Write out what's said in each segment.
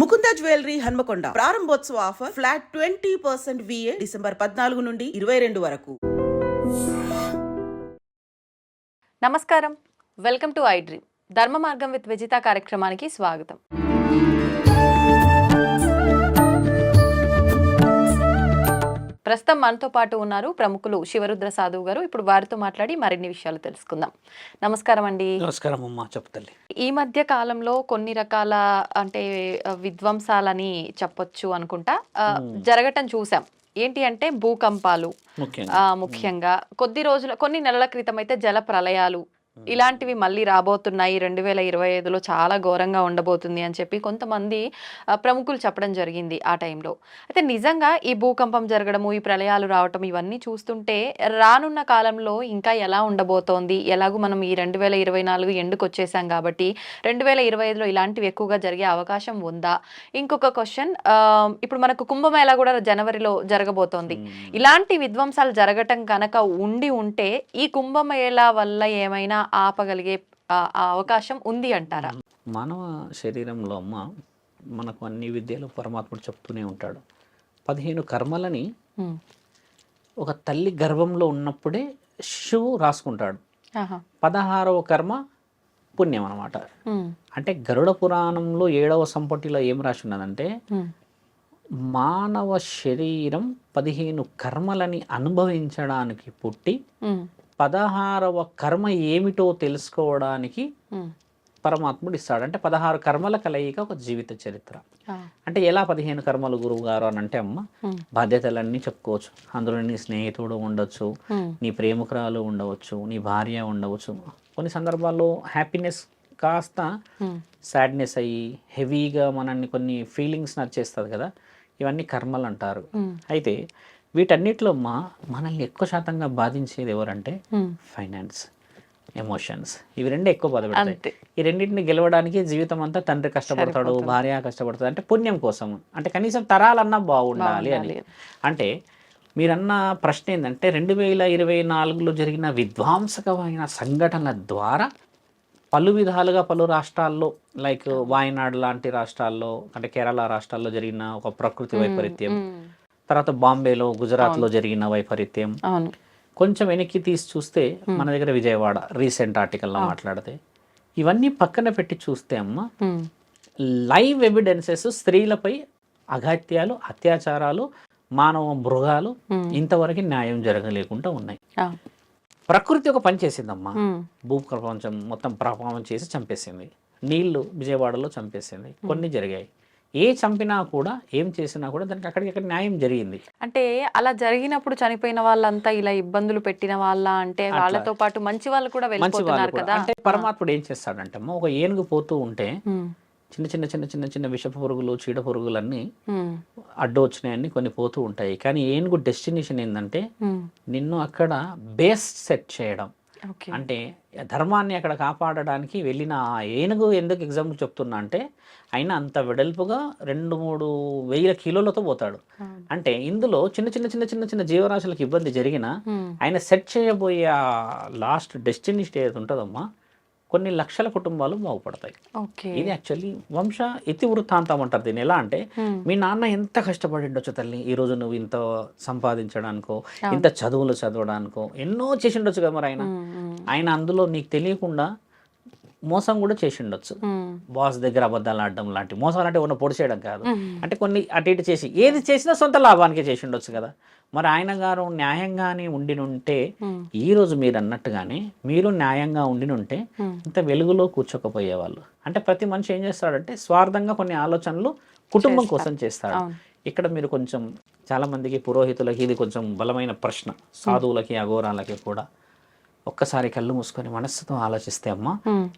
Mukunda jewellery Hanamkonda ప్రారంభోత్సవ offer flat 20% VA December 14 నుండి 22 వరకు. నమస్కారం, వెల్కమ్ టు ఐ డ్రీమ్. ధర్మ మార్గం విత్ విజిత కార్యక్రమానికి స్వాగతం. ప్రస్తుతం మనతో పాటు ఉన్నారు ప్రముఖులు శివరుద్ర సాధువు గారు. ఇప్పుడు వారితో మాట్లాడి మరిన్ని విషయాలు తెలుసుకుందాం. నమస్కారం అండి. నమస్కారం అమ్మా, చెప్తల్లి. ఈ మధ్య కాలంలో కొన్ని రకాల విధ్వంసాలని చెప్పొచ్చు అనుకుంటా జరగటం చూసాం. ఏంటి అంటే భూకంపాలు, ముఖ్యంగా కొన్ని నెలల క్రితం అయితే జల ప్రళయాలు, ఇలాంటివి మళ్ళీ రాబోతున్నాయి. 2025లో చాలా ఘోరంగా ఉండబోతుంది అని చెప్పి కొంతమంది ప్రముఖులు చెప్పడం జరిగింది ఆ టైంలో. అయితే నిజంగా ఈ భూకంపం జరగడము, ఈ ప్రళయాలు రావటం ఇవన్నీ చూస్తుంటే రానున్న కాలంలో ఇంకా ఎలా ఉండబోతోంది? ఎలాగూ మనం ఈ 2024 ఎండుకు వచ్చేసాం కాబట్టి 2025లో ఇలాంటివి ఎక్కువగా జరిగే అవకాశం ఉందా? ఇంకొక క్వశ్చన్, ఇప్పుడు మనకు కుంభమేళా కూడా జనవరిలో జరగబోతోంది. ఇలాంటి విధ్వంసాలు జరగటం కనుక ఉంటే ఈ కుంభమేళా వల్ల ఏమైనా ఆపగలిగే అవకాశం ఉంది అంటారా? మానవ శరీరంలో అమ్మ మనకు అన్ని విద్యలు పరమాత్ముడు చెప్తూనే ఉంటాడు. 15 కర్మలని ఒక తల్లి గర్భంలో ఉన్నప్పుడే శిశువు రాసుకుంటాడు. 16వ కర్మ పుణ్యం అనమాట. అంటే గరుడ పురాణంలో 7వ సంపుటిలో ఏం రాసి ఉన్నదంటే మానవ శరీరం 15 కర్మలని అనుభవించడానికి పుట్టి 16వ కర్మ ఏమిటో తెలుసుకోవడానికి పరమాత్ముడు ఇస్తాడు. అంటే 16 కర్మల కలయిక ఒక జీవిత చరిత్ర. అంటే ఎలా 15 కర్మలు గురువు గారు అని అంటే అమ్మ, బాధ్యతలన్నీ చెప్పుకోవచ్చు. అందులో నీ స్నేహితుడు ఉండొచ్చు, నీ ప్రేమికురాలు ఉండవచ్చు, నీ భార్య ఉండవచ్చు. కొన్ని సందర్భాల్లో హ్యాపీనెస్ కాస్త సాడ్నెస్ అయ్యి హెవీగా మనల్ని కొన్ని ఫీలింగ్స్ నచ్చేస్తుంది కదా, ఇవన్నీ కర్మలు అంటారు. అయితే వీటన్నిటిలో మనల్ని ఎక్కువ శాతంగా బాధించేది ఎవరంటే ఫైనాన్స్, ఎమోషన్స్. ఇవి రెండే ఎక్కువ బాధపడతాయి. ఈ రెండింటిని గెలవడానికి జీవితం అంతా తండ్రి కష్టపడతాడు, భార్య కష్టపడతాడు. అంటే పుణ్యం కోసం, అంటే కనీసం తరాలన్నా బాగుండాలి అని. అంటే మీరన్న ప్రశ్న ఏంటంటే 2024లో జరిగిన విధ్వంసకమైన సంఘటనల ద్వారా పలు విధాలుగా పలు రాష్ట్రాల్లో, లైక్ వాయనాడ్ లాంటి రాష్ట్రాల్లో, అంటే కేరళ రాష్ట్రాల్లో జరిగిన ఒక ప్రకృతి వైపరీత్యం, తర్వాత బాంబేలో, గుజరాత్లో జరిగిన వైపరీత్యం, కొంచెం వెనక్కి తీసి చూస్తే మన దగ్గర విజయవాడ రీసెంట్ ఆర్టికల్లో మాట్లాడితే, ఇవన్నీ పక్కన పెట్టి చూస్తే అమ్మ లైవ్ ఎవిడెన్సెస్ స్త్రీలపై అఘాత్యాలు, అత్యాచారాలు, మానవ మృగాలు ఇంతవరకు న్యాయం జరగలేకుండా ఉన్నాయి. ప్రకృతి ఒక పని చేసిందమ్మా, భూప్రపంచం మొత్తం ప్రభావం చేసి చంపేసింది. నీళ్లు విజయవాడలో చంపేసింది. కొన్ని జరిగాయి. ఏ చంపినా కూడా, ఏం చేసినా కూడా దానికి అక్కడికక్కడ న్యాయం జరిగింది. అంటే అలా జరిగినప్పుడు చనిపోయిన వాళ్ళంతా ఇలా ఇబ్బందులు పెట్టిన వాళ్ళ, అంటే వాళ్ళతో పాటు మంచి వాళ్ళు కూడా వెళ్ళిపోతున్నారు కదా. అంటే పరమాత్ముడు ఏం చేస్తాడంటే ఒక ఏనుగు పోతూ ఉంటే చిన్న చిన్న చిన్న చిన్న చిన్న విష పురుగులు, చీడ పురుగులన్నీ అడ్డు వచ్చినాయన్ని కొన్ని పోతూ ఉంటాయి. కానీ ఏనుగు డెస్టినేషన్ ఏంటంటే నిన్ను అక్కడ బేస్ సెట్ చేయడం. అంటే ధర్మాన్ని అక్కడ కాపాడడానికి వెళ్ళిన ఆ ఏనుగు ఎందుకు ఎగ్జాంపుల్ చెప్తున్నా అంటే ఆయన అంత వెడల్పుగా 2-3 వేల కిలోలతో పోతాడు. అంటే ఇందులో చిన్న చిన్న చిన్న చిన్న చిన్న జీవరాశులకు ఇబ్బంది జరిగినా ఆయన సెట్ చేయబోయే ఆ లాస్ట్ డెస్టినేషన్ ఏది ఉంటుందమ్మా, కొన్ని లక్షల కుటుంబాలు బాగుపడతాయి. ఇది యాక్చువల్లీ వంశ ఇతివృత్తాంతం అంటారు దీన్ని. ఎలా అంటే మీ నాన్న ఎంత కష్టపడి ఉండొచ్చు తల్లి, ఈ రోజు నువ్వు ఇంత సంపాదించడానికో, ఇంత చదువులు చదవడానికో ఎన్నో చేసి ఉండొచ్చు కదా. మరి ఆయన అందులో నీకు తెలియకుండా మోసం కూడా చేసి ఉండొచ్చు. బాస్ దగ్గర అబద్ధాలు ఆడడం లాంటి మోసాలు, అంటే ఉన్న పొడి చేయడం కాదు, అంటే కొన్ని అటు ఇటు చేసి ఏది చేసినా సొంత లాభానికే చేసి ఉండొచ్చు కదా. మరి ఆయన గారు న్యాయంగానే ఉండినుంటే, ఈ రోజు మీరు అన్నట్టుగానే మీరు న్యాయంగా ఉండినుంటే ఇంత వెలుగులో కూర్చోకపోయేవాళ్ళు. అంటే ప్రతి మనిషి ఏం చేస్తాడంటే స్వార్థంగా కొన్ని ఆలోచనలు కుటుంబం కోసం చేస్తాడు. ఇక్కడ మీరు కొంచెం చాలా మందికి, పురోహితులకి ఇది కొంచెం బలమైన ప్రశ్న, సాధువులకి అఘోరాలకి కూడా. ఒక్కసారి కళ్ళు మూసుకొని మనస్సుతో ఆలోచిస్తే అమ్మ,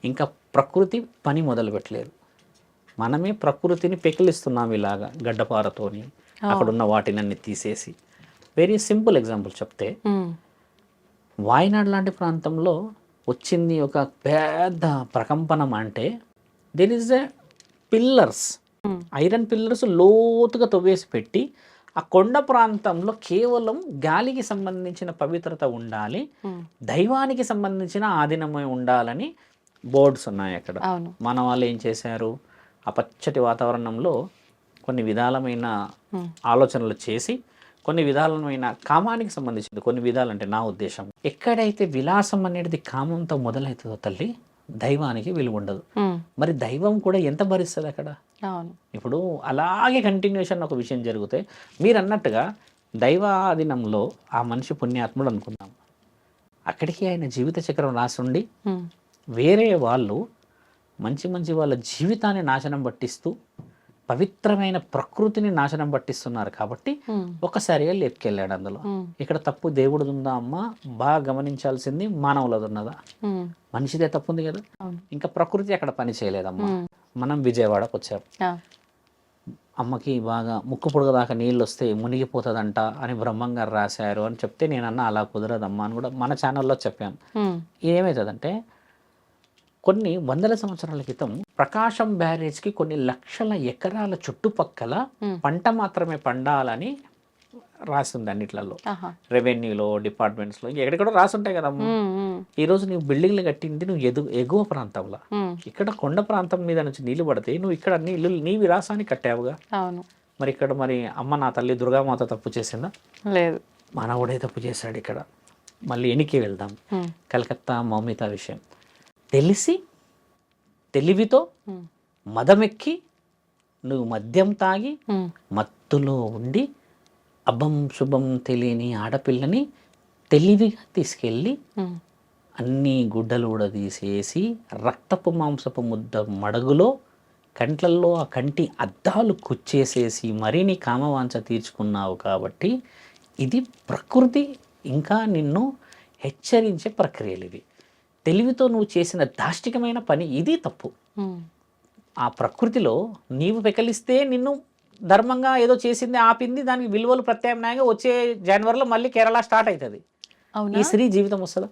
ఇంకా ప్రకృతి పని మొదలు పెట్టలేదు. మనమే ప్రకృతిని పెకిలిస్తున్నాం ఇలాగా గడ్డపారతోని, అక్కడున్న వాటినన్నీ తీసేసి. వెరీ సింపుల్ ఎగ్జాంపుల్ చెప్తే, వాయనాడ్ లాంటి ప్రాంతంలో వచ్చింది ఒక పెద్ద ప్రకంపనం. అంటే there is a pillars, iron pillars లోతుగా తవ్వేసి పెట్టి ఆ కొండ ప్రాంతంలో కేవలం గాలికి సంబంధించిన పవిత్రత ఉండాలి, దైవానికి సంబంధించిన ఆధీనమై ఉండాలని బోర్డ్స్ ఉన్నాయి అక్కడ. మన వాళ్ళు ఏం చేశారు, ఆ పచ్చటి వాతావరణంలో కొన్ని విధాలమైన ఆలోచనలు చేసి కొన్ని విధాలమైన కామానికి సంబంధించింది, కొన్ని విధాలంటే నా ఉద్దేశం, ఎక్కడైతే విలాసం అనేది కామంతో మొదలవుతుందో తల్లి, దైవానికి విలువ ఉండదు. మరి దైవం కూడా ఎంత భరిస్తుంది అక్కడ? ఇప్పుడు అలాగే కంటిన్యూషన్ ఒక విషయం జరిగితే మీరు అన్నట్టుగా దైవాధీనంలో ఆ మనిషి పుణ్యాత్ముడు అనుకున్నాం, అక్కడికి ఆయన జీవిత చక్రం రాసుండి వేరే వాళ్ళు మంచి మంచి వాళ్ళ జీవితాన్ని నాశనం పట్టిస్తూ పవిత్రమైన ప్రకృతిని నాశనం పట్టిస్తున్నారు కాబట్టి ఒక్కసారిగా లేపుకెళ్ళాడు అందులో. ఇక్కడ తప్పు దేవుడిది ఉందా అమ్మ? బాగా గమనించాల్సింది మానవులది ఉన్నదా? మనిషిదే తప్పు ఉంది కదా. ఇంకా ప్రకృతి అక్కడ పని చేయలేదమ్మా. మనం విజయవాడకు వచ్చాం, అమ్మకి బాగా ముక్కు పొడుగు దాకా నీళ్ళు వస్తే మునిగిపోతుందంట అని బ్రహ్మంగారు రాశారు అని చెప్తే నేనన్నా అలా కుదరదమ్మా అని కూడా మన ఛానల్లో చెప్పాను. ఏమవుతుందంటే కొన్ని వందల సంవత్సరాల క్రితం ప్రకాశం బ్యారేజ్కి కొన్ని లక్షల ఎకరాల చుట్టుపక్కల పంట మాత్రమే పండాలని రాసింది అన్నిట్లలో, రెవెన్యూలో, డిపార్ట్మెంట్స్లో, ఎక్కడెక్కడో రాసుంటాయి కదమ్మా. ఈరోజు నువ్వు బిల్డింగ్లు కట్టింది నువ్వు ఎగువ ప్రాంతంలో, ఇక్కడ కొండ ప్రాంతం మీద నుంచి నీళ్లు పడితే నువ్వు ఇక్కడ అన్ని ఇల్లు నీ విలాసాన్ని కట్టావుగా. మరి ఇక్కడ మరి అమ్మ నా తల్లి దుర్గామాత తప్పు చేసిందా? లేదు, మానవుడే తప్పు చేశాడు. ఇక్కడ మళ్ళీ ఎనికి వెళ్దాం, కలకత్తా మౌమిత విషయం తెలిసి తెలివితో మదమెక్కి నువ్వు మద్యం తాగి మత్తులో ఉండి అబ్బం శుభం తెలియని ఆడపిల్లని తెలివిగా తీసుకెళ్ళి అన్ని గుడ్డలు కూడా తీసేసి రక్తపు మాంసపు ముద్ద మడుగులో కంట్లల్లో ఆ కంటి అద్దాలు కుచ్చేసేసి మరీ నీ కామవాంఛ తీర్చుకున్నావు. కాబట్టి ఇది ప్రకృతి ఇంకా నిన్ను హెచ్చరించే ప్రక్రియలు. ఇవి తెలివితో నువ్వు చేసిన దాష్టికమైన పని, ఇది తప్పు. ఆ ప్రకృతిలో నీవు పెకలిస్తే నిన్ను ధర్మంగా ఏదో చేసింది ఆపింది, దానికి విలువలు ప్రత్యామ్నాయంగా వచ్చే జనవరిలో మళ్ళీ కేరళ స్టార్ట్ అవుతుంది. ఈ స్త్రీ జీవితం వస్తుందా?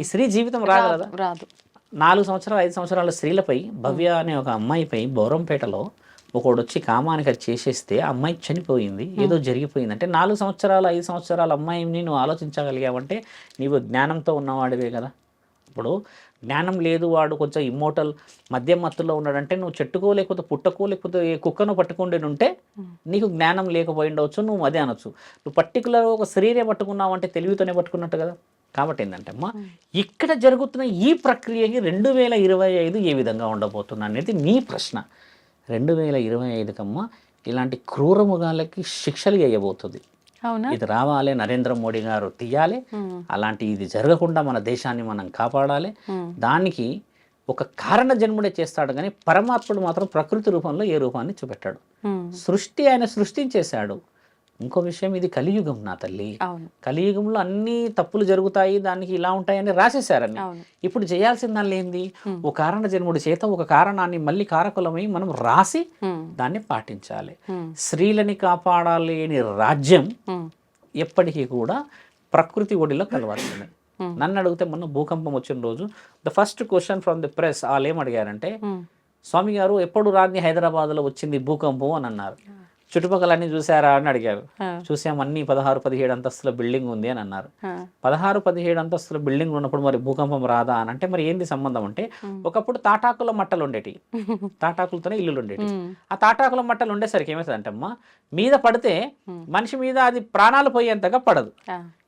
ఈ స్త్రీ జీవితం రాదు. 4 సంవత్సరాలు 5 సంవత్సరాల స్త్రీలపై, భవ్య అనే ఒక అమ్మాయిపై బౌరంపేటలో ఒకడు వచ్చి కామానికి అది చేసేస్తే ఆ అమ్మాయి చనిపోయింది, ఏదో జరిగిపోయింది. అంటే 4 సంవత్సరాలు 5 సంవత్సరాల అమ్మాయిని నువ్వు ఆలోచించగలిగావంటే నీవు జ్ఞానంతో ఉన్నవాడివే కదా. ఇప్పుడు జ్ఞానం లేదు, వాడు కొంచెం ఇమ్మోటల్ మద్యం మత్తులో ఉన్నాడంటే నువ్వు చెట్టుకో లేకపోతే పుట్టకో లేకపోతే కుక్కను పట్టుకుండి ఉంటే నీకు జ్ఞానం లేకపోయి ఉండవచ్చు, నువ్వు అదే అనొచ్చు. నువ్వు పర్టికులర్ ఒక స్త్రీనే పట్టుకున్నావు అంటే తెలివితోనే పట్టుకున్నట్టు కదా. కాబట్టి ఏంటంటే అమ్మా, ఇక్కడ జరుగుతున్న ఈ ప్రక్రియకి 2025 ఏ విధంగా ఉండబోతున్నా అనేది నీ ప్రశ్న. 2025కమ్మా ఇలాంటి క్రూరముగాలకి శిక్షలు వేయబోతుంది. ఇది రావాలి, నరేంద్ర మోడీ గారు తీయాలి. అలాంటి ఇది జరగకుండా మన దేశాన్ని మనం కాపాడాలి. దానికి ఒక కారణ జన్ముడే చేస్తాడు కానీ పరమాత్ముడు మాత్రం ప్రకృతి రూపంలో ఏ రూపాన్ని చూపెట్టాడు. సృష్టి ఆయన సృష్టించేశాడు. ఇంకో విషయం, ఇది కలియుగం నా తల్లి. కలియుగంలో అన్ని తప్పులు జరుగుతాయి, దానికి ఇలా ఉంటాయని రాసేశారని. ఇప్పుడు చేయాల్సిన దానిలో ఏంది, ఒక కారణ జన్ముడి చేత ఒక కారణాన్ని మళ్ళీ కారకులమై మనం రాసి దాన్ని పాటించాలి. స్త్రీలని కాపాడాలి అని రాజ్యం ఎప్పటికీ కూడా ప్రకృతి ఒడిలో కలవాల్సిందే. నన్ను అడిగితే మొన్న భూకంపం వచ్చిన రోజు the first question from the press వాళ్ళు ఏమడిగారంటే, స్వామి గారు ఎప్పుడు రాని హైదరాబాద్లో వచ్చింది భూకంపం అని అన్నారు. చుట్టుపక్కల అన్ని చూసారా అని అడిగారు. చూసాం, అన్ని 16-17 అంతస్తుల బిల్డింగ్ ఉంది అని అన్నారు. 16-17 అంతస్తుల బిల్డింగ్ ఉన్నప్పుడు మరి భూకంపం రాదా అని అంటే మరి ఏంది సంబంధం అంటే, ఒకప్పుడు తాటాకుల మట్టలు ఉండేటి, తాటాకులతోనే ఇల్లులు ఉండేటి. ఆ తాటాకుల మట్టలు ఉండేసరికి ఏమవుతుందంటే అమ్మా, మీద పడితే మనిషి మీద అది ప్రాణాలు పోయేంతగా పడదు.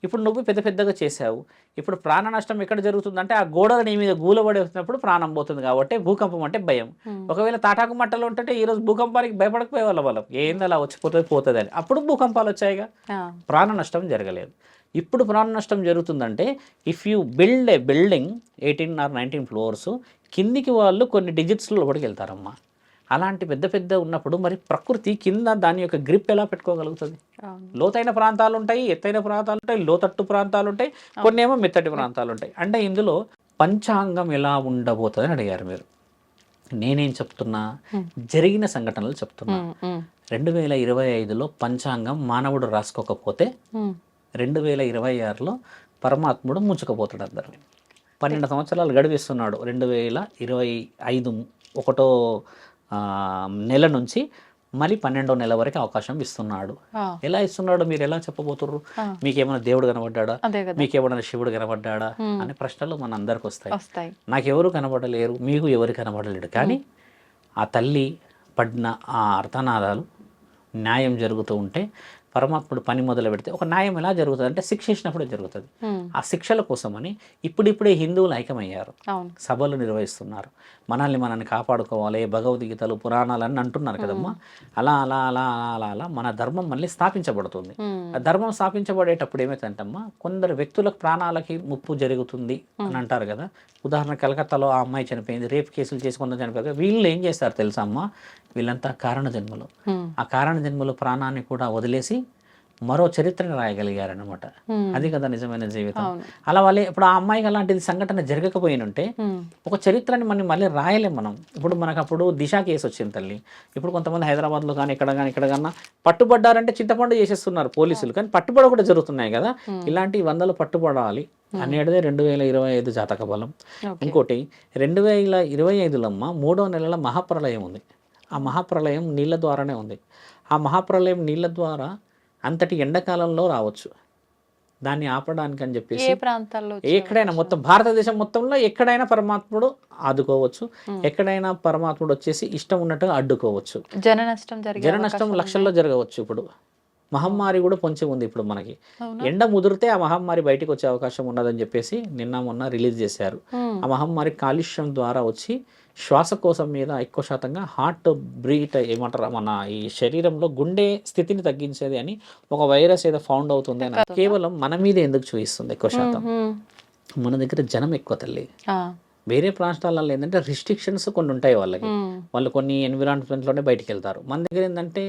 ఇప్పుడు నువ్వు పెద్ద పెద్దగా చేసావు, ఇప్పుడు ప్రాణ నష్టం ఎక్కడ జరుగుతుందంటే ఆ గోడలు నీ మీద గూలబడి వచ్చినప్పుడు ప్రాణం పోతుంది. కాబట్టి భూకంపం అంటే భయం. ఒకవేళ తాటాకు మట్టలు ఉంటే ఈరోజు భూకంపానికి భయపడకపోయే వాళ్ళం, ఏంది అలా వచ్చిపోతుంది అని. అప్పుడు భూకంపాలు వచ్చాయిగా, ప్రాణ నష్టం జరగలేదు. ఇప్పుడు ప్రాణ నష్టం జరుగుతుందంటే if you build a building 18 or 19 floors, కిందికి వాళ్ళు కొన్ని డిజిట్స్లో లోపలికి వెళ్తారమ్మా. అలాంటి పెద్ద పెద్ద ఉన్నప్పుడు మరి ప్రకృతి కింద దాని యొక్క గ్రిప్ ఎలా పెట్టుకోగలుగుతుంది? లోతైన ప్రాంతాలు ఉంటాయి, ఎత్తైన ప్రాంతాలు ఉంటాయి, లోతట్టు ప్రాంతాలు ఉంటాయి, కొన్ని ఏమో మెత్తటి ప్రాంతాలు ఉంటాయి. అంటే ఇందులో పంచాంగం ఎలా ఉండబోతుంది అని అడిగారు మీరు. నేనేం చెప్తున్నా, జరిగిన సంఘటనలు చెప్తున్నా. 2025లో పంచాంగం మానవుడు రాసుకోకపోతే 2026లో పరమాత్ముడు ముంచుకపోతాడు అందరిని. 12 సంవత్సరాలు గడిపిస్తున్నాడు. 2025 1వ నెల నుంచి మళ్ళీ 12వ నెల వరకు అవకాశం ఇస్తున్నాడు. ఎలా ఇస్తున్నాడు మీరు ఎలా చెప్పబోతుర్రు? మీకేమైనా దేవుడు కనబడ్డా, మీకేమైనా శివుడు కనబడ్డా అనే ప్రశ్నలు మన అందరికి వస్తాయి. నాకెవరు కనబడలేరు, మీకు ఎవరు కనబడలేడు. కానీ ఆ తల్లి పడిన ఆ అర్థనాదాలు న్యాయం జరుగుతూ ఉంటే పరమాత్ముడు పని మొదలు పెడితే ఒక న్యాయం ఎలా జరుగుతుంది అంటే శిక్ష ఇచ్చినప్పుడే జరుగుతుంది. ఆ శిక్షల కోసమని ఇప్పుడిప్పుడే హిందువులు ఐక్యమయ్యారు, సభలు నిర్వహిస్తున్నారు, మనల్ని కాపాడుకోవాలి, భగవద్గీతలు పురాణాలని అంటున్నారు కదమ్మా. అలా అలా అలా అలా అలా అలా మన ధర్మం మళ్ళీ స్థాపించబడుతుంది. ఆ ధర్మం స్థాపించబడేటప్పుడు ఏమైతుందంటమ్మా, కొందరు వ్యక్తులకు ప్రాణాలకి ముప్పు జరుగుతుంది అని అంటారు కదా. ఉదాహరణ కలకత్తాలో ఆ అమ్మాయి చనిపోయింది, రేపు కేసులు చేసి కొందరు చనిపోయారు. వీళ్ళు ఏం చేస్తారు తెలుసా అమ్మా, వీళ్ళంతా కారణ జన్మలు. ఆ కారణ జన్మలు ప్రాణాన్ని కూడా వదిలేసి మరో చరిత్రను రాయగలిగారనమాట. అది కదా నిజమైన జీవితం. అలా వాళ్ళే ఇప్పుడు ఆ అమ్మాయికి అలాంటిది సంఘటన జరగకపోయినంటే ఒక చరిత్రని మళ్ళీ రాయలేం మనం. ఇప్పుడు మనకు అప్పుడు దిశ కేసు వచ్చింది తల్లి. ఇప్పుడు కొంతమంది హైదరాబాద్లో కానీ ఇక్కడ కన్నా పట్టుబడ్డారంటే చింతపండు చేసేస్తున్నారు పోలీసులు, కానీ పట్టుబడ కూడా జరుగుతున్నాయి కదా. ఇలాంటి 100 పట్టుబడాలి అనేటిదే 2025 జాతక బలం. ఇంకోటి 2025లో అమ్మ 3వ నెలల మహాప్రళయం ఉంది. ఆ మహాప్రళయం నీళ్ళ ద్వారానే ఉంది. ఆ మహాప్రళయం నీళ్ళ ద్వారా అంతటి ఎండాకాలంలో రావచ్చు. దాన్ని ఆపడానికి అని చెప్పేసి ఎక్కడైనా మొత్తం భారతదేశం మొత్తంలో ఎక్కడైనా పరమాత్ముడు ఆదుకోవచ్చు, ఎక్కడైనా పరమాత్ముడు వచ్చేసి ఇష్టం ఉన్నట్టుగా అడ్డుకోవచ్చు. జన నష్టం లక్షల్లో జరగవచ్చు. ఇప్పుడు మహమ్మారి కూడా పొంచి ఉంది. ఇప్పుడు మనకి ఎండ ముదిరితే ఆ మహమ్మారి బయటకు వచ్చే అవకాశం ఉన్నదని చెప్పేసి మొన్న రిలీజ్ చేశారు. ఆ మహమ్మారి కాలుష్యం ద్వారా వచ్చి శ్వాసకోశం మీద ఎక్కువ శాతంగా హార్ట్ బ్రీట్ ఏమంటారు మన ఈ శరీరంలో గుండె స్థితిని తగ్గించేది అని ఒక వైరస్ ఏదో ఫౌండ్ అవుతుంది అని కేవలం మన మీద ఎందుకు చూపిస్తుంది ఎక్కువ శాతం. మన దగ్గర జనం ఎక్కువ తల్లి. వేరే ప్రాంతాలలో ఏంటంటే రిస్ట్రిక్షన్స్ కొన్ని ఉంటాయి వాళ్ళకి, వాళ్ళు కొన్ని ఎన్విరాన్మెంట్లోనే బయటికి వెళ్తారు. మన దగ్గర ఏంటంటే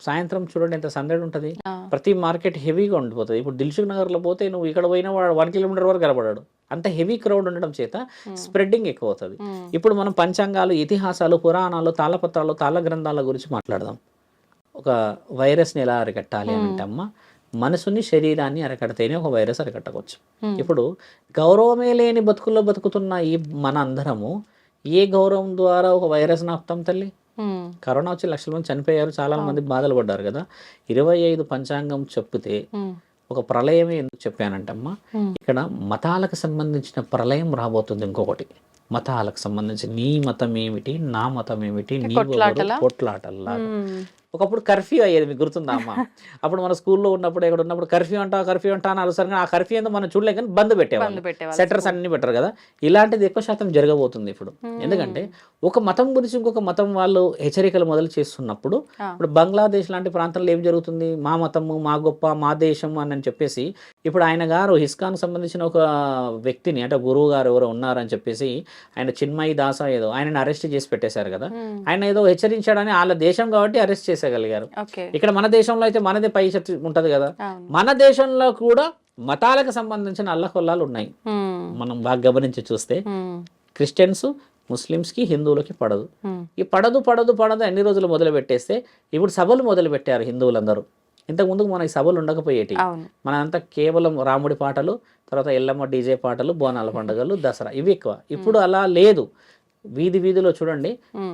సాయంత్రం చూడండి ఎంత సందడి ఉంటుంది, ప్రతి మార్కెట్ హెవీగా ఉండిపోతుంది. ఇప్పుడు దిల్సుఖ్ నగర్లో పోతే నువ్వు ఇక్కడ పోయినా వాడు 1 కిలోమీటర్ వరకు కనబడాడు, అంత హెవీ క్రౌడ్ ఉండడం చేత స్ప్రెడ్డింగ్ ఎక్కువ అవుతుంది. ఇప్పుడు మనం పంచాంగాలు, ఇతిహాసాలు, పురాణాలు, తాళపత్రాలు, తాళ గ్రంథాల గురించి మాట్లాడదాం. ఒక వైరస్ని ఎలా అరికట్టాలి అని అంటే అమ్మ, మనసుని శరీరాన్ని అరకడితేనే ఒక వైరస్ అరకట్టవచ్చు. ఇప్పుడు గౌరవమే లేని బతుకుల్లో బతుకుతున్న ఈ మన అందరము ఏ గౌరవం ద్వారా ఒక వైరస్ ఆపుతాం తల్లి? కరోనా వచ్చి లక్షల మంది చనిపోయారు, చాలా మంది బాధలు పడ్డారు కదా. 25 పంచాంగం చెప్తే ఒక ప్రళయమే ఎందుకు చెప్పానంటమ్మా, ఇక్కడ మతాలకు సంబంధించిన ప్రళయం రాబోతుంది. ఇంకొకటి మతాలకు సంబంధించి నీ మతం ఏమిటి, నా మతం ఏమిటి, నీ కొట్లాటల్లా. ఒకప్పుడు కర్ఫ్యూ అయ్యేది, మీకు గుర్తుందా అమ్మ? అప్పుడు మన స్కూల్లో ఉన్నప్పుడు ఎక్కడ ఉన్నప్పుడు కర్ఫ్యూ అంటా అని అలసరంగా ఆ కర్ఫ్యూ ఏందో మనం చూడలేక కానీ బంద్ పెట్టేవాళ్ళు, సెటర్స్ అన్ని పెట్టరు కదా. ఇలాంటిది ఎక్కువ శాతం జరగబోతుంది ఇప్పుడు. ఎందుకంటే ఒక మతం గురించి ఇంకొక మతం వాళ్ళు హెచ్చరికలు మొదలు చేస్తున్నప్పుడు, ఇప్పుడు బంగ్లాదేశ్ లాంటి ప్రాంతాల్లో ఏం జరుగుతుంది, మా మతము మా గొప్ప మా దేశం అని చెప్పేసి ఇప్పుడు ఆయన గారు ఇస్కాన్ సంబంధించిన ఒక వ్యక్తిని అంటే గురువు గారు ఎవరో ఉన్నారని చెప్పేసి ఆయన చిన్మయి దాస ఏదో ఆయనని అరెస్ట్ చేసి పెట్టేశారు కదా. ఆయన ఏదో హెచ్చరించాడని వాళ్ళ దేశం కాబట్టి అరెస్ట్ చేసేయగలిగారు. ఇక్కడ మన దేశంలో అయితే మనదే పై శక్తి ఉంటది కదా. మన దేశంలో కూడా మతాలకు సంబంధించిన అల్లకొల్లాలు ఉన్నాయి. మనం బాగా గమనించి చూస్తే క్రిస్టియన్స్ ముస్లిమ్స్ కి హిందువులకి పడదు. ఈ పడదు ఎన్ని రోజులు మొదలు పెట్టేస్తే ఇప్పుడు సభలు మొదలు పెట్టారు హిందువులందరూ. ఇంతకుముందు మనకి సభలు ఉండకపోయేటి, మనంతా కేవలం రాముడి పాటలు, తర్వాత ఎల్లమ్మ డీజే పాటలు, బోనాల పండుగలు, దసరా ఇవి ఎక్కువ. ఇప్పుడు అలా లేదు. వీధిలో చూడండి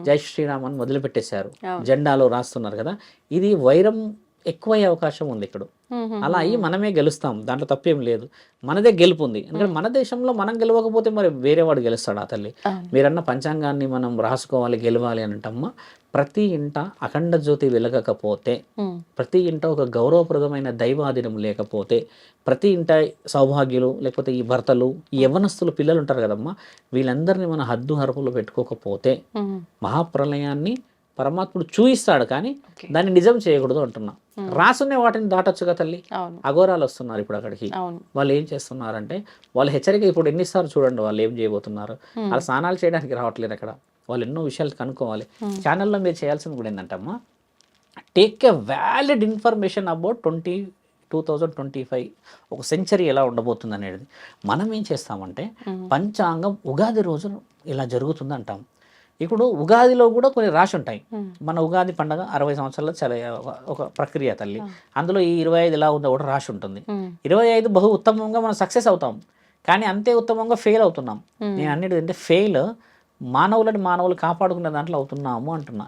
జై శ్రీరామ్ అని మొదలు పెట్టేశారు, జెండాలో రాస్తున్నారు కదా. ఇది వైరం ఎక్కువయ్యే అవకాశం ఉంది ఇక్కడ. అలా అయ్యి మనమే గెలుస్తాం, దాంట్లో తప్పేం లేదు. మనదే గెలుపు ఉంది. ఎందుకంటే మన దేశంలో మనం గెలవకపోతే మరి వేరే వాడు గెలుస్తాడు. ఆ తల్లి మీరన్న పంచాంగాన్ని మనం రాసుకోవాలి, గెలవాలి అని అంటమ్మా. ప్రతి ఇంట అఖండ జ్యోతి వెలగకపోతే, ప్రతి ఇంట ఒక గౌరవప్రదమైన దైవాధీనం లేకపోతే, ప్రతి ఇంట సౌభాగ్యులు లేకపోతే ఈ భర్తలు ఈ యవ్వనస్తులు పిల్లలు ఉంటారు కదమ్మా, వీళ్ళందరినీ మన హద్దు హరుపులు పెట్టుకోకపోతే మహాప్రళయాన్ని పరమాత్ముడు చూయిస్తాడు, కానీ దాన్ని నిజం చేయకూడదు అంటున్నా. రాసునే వాటిని దాటొచ్చుగా తల్లి. అఘోరాలు వస్తున్నారు ఇప్పుడు అక్కడికి. వాళ్ళు ఏం చేస్తున్నారంటే వాళ్ళు హెచ్చరిక ఇప్పుడు ఎన్నిసార్లు చూడండి వాళ్ళు ఏం చేయబోతున్నారు. వాళ్ళు స్నానాలు చేయడానికి రావట్లేదు అక్కడ. వాళ్ళు ఎన్నో విషయాలు కనుక్కోవాలి. ఛానల్లో మీరు చేయాల్సింది కూడా ఏంటంటమ్మా, take a valid information about 2025 ఒక సెంచరీ ఎలా ఉండబోతుంది అనేది. మనం ఏం చేస్తామంటే పంచాంగం ఉగాది రోజు ఇలా జరుగుతుంది అంటాం. ఇప్పుడు ఉగాదిలో కూడా కొన్ని రాశి ఉంటాయి. మన ఉగాది పండుగ 60 సంవత్సరాల్లో చాలా ఒక ప్రక్రియ తల్లి. అందులో ఈ 25 ఎలా ఉందో కూడా రాశి ఉంటుంది. 25 బహు ఉత్తమంగా మనం సక్సెస్ అవుతాం, కానీ అంతే ఉత్తమంగా ఫెయిల్ అవుతున్నాం. నేను అన్నిటి అంటే ఫెయిల్ మానవులు కాపాడుకునే దాంట్లో అవుతున్నాము అంటున్నా.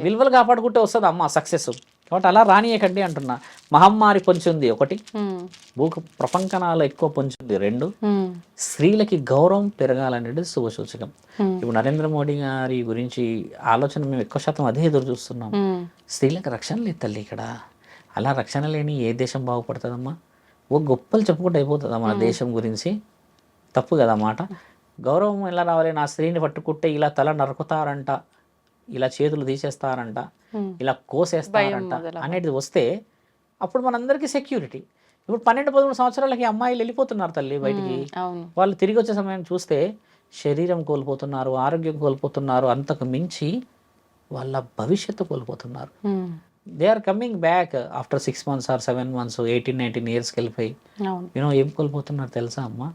విలువలు కాపాడుకుంటే వస్తుంది అమ్మ సక్సెస్, కాబట్టి అలా రానియకండి అంటున్నా. మహమ్మారి పొంచి ఉంది ఒకటి, ఉమ్, ప్రపంచనాలు ఎక్కువ పొంచి ఉంది రెండు, ఉమ్, స్త్రీలకి గౌరవం పెరగాలనేది శుభసూచకం. Hmm. ఇప్పుడు నరేంద్ర మోడీ గారి గురించి ఆలోచన మేము ఎక్కువ శాతం అదే ఎదురు చూస్తున్నాం. ఉమ్, స్త్రీలకు రక్షణ లేదు తల్లి ఇక్కడ. అలా రక్షణ లేని ఏ దేశం బాగుపడుతుందమ్మా? ఓ గొప్పలు చెప్పుకుంటూ అయిపోతుందా మన దేశం గురించి? తప్పు కదా మాట. గౌరవం ఎలా రావాలి? నా స్త్రీని పట్టుకుంటే ఇలా తల నరుకుతారంట, ఇలా చేతులు తీసేస్తారంట, ఇలా కోసేస్తారంట అనేది వస్తే అప్పుడు మనందరికీ సెక్యూరిటీ. ఇప్పుడు 12-13 సంవత్సరాలకి అమ్మాయిలు వెళ్ళిపోతున్నారు తల్లి బయటికి. అవును. వాళ్ళు తిరిగి వచ్చే సమయం చూస్తే శరీరం కోల్పోతున్నారు, ఆరోగ్యం కోల్పోతున్నారు, అంతకు మించి వాళ్ళ భవిష్యత్తు కోల్పోతున్నారు. Um, they are coming back after 6 months or 7 months, 18-19 yearsకి వెళ్ళిపోయి అవును. ఏం కోల్పోతున్నారు తెలుసా అమ్మ?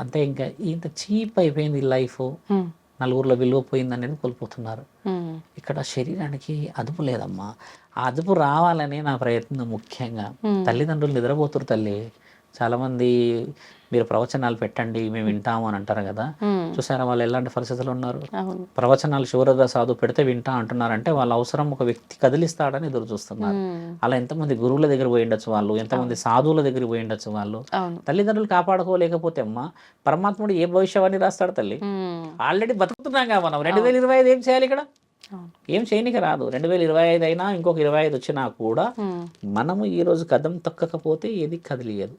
అంతే, ఇంకా ఇంత చీప్ అయిపోయింది లైఫ్, ఉమ్, నలుగురిలో విలువ పోయింది అనేది కోల్పోతున్నారు. ఉమ్, ఇక్కడ శరీరానికి అదుపు లేదమ్మా. ఆ అదుపు రావాలని నా ప్రయత్నం ముఖ్యంగా. తల్లిదండ్రులు నిద్రపోతురు తల్లి. చాలామంది మీరు ప్రవచనాలు పెట్టండి మేము వింటాము అని అంటారు కదా. చూసారా వాళ్ళు ఎలాంటి పరిస్థితులు ఉన్నారు? అవును. ప్రవచనాలు శివరద సాధు పెడితే వింటా అంటున్నారంటే వాళ్ళ అవసరం ఒక వ్యక్తి కదిలిస్తాడని ఎదురు చూస్తున్నారు. అలా ఎంతమంది గురువుల దగ్గర పోయి ఉండొచ్చు వాళ్ళు, ఎంతమంది సాధువుల దగ్గర పోయి ఉండొచ్చు వాళ్ళు. అవును. తల్లిదండ్రులు కాపాడుకోలేకపోతే అమ్మ పరమాత్ముడు ఏ భవిష్యవాణి రాస్తాడు తల్లి? ఉమ్, ఆల్రెడీ బతుకుతున్నాగా మనం. 2025 ఏం చేయాలి ఇక్కడ? అవును. ఏం చేయనికి రాదు. 2025 అయినా ఇంకొక 25 వచ్చినా కూడా మనము ఈ రోజు కదం తొక్కకపోతే ఏది కదిలియదు.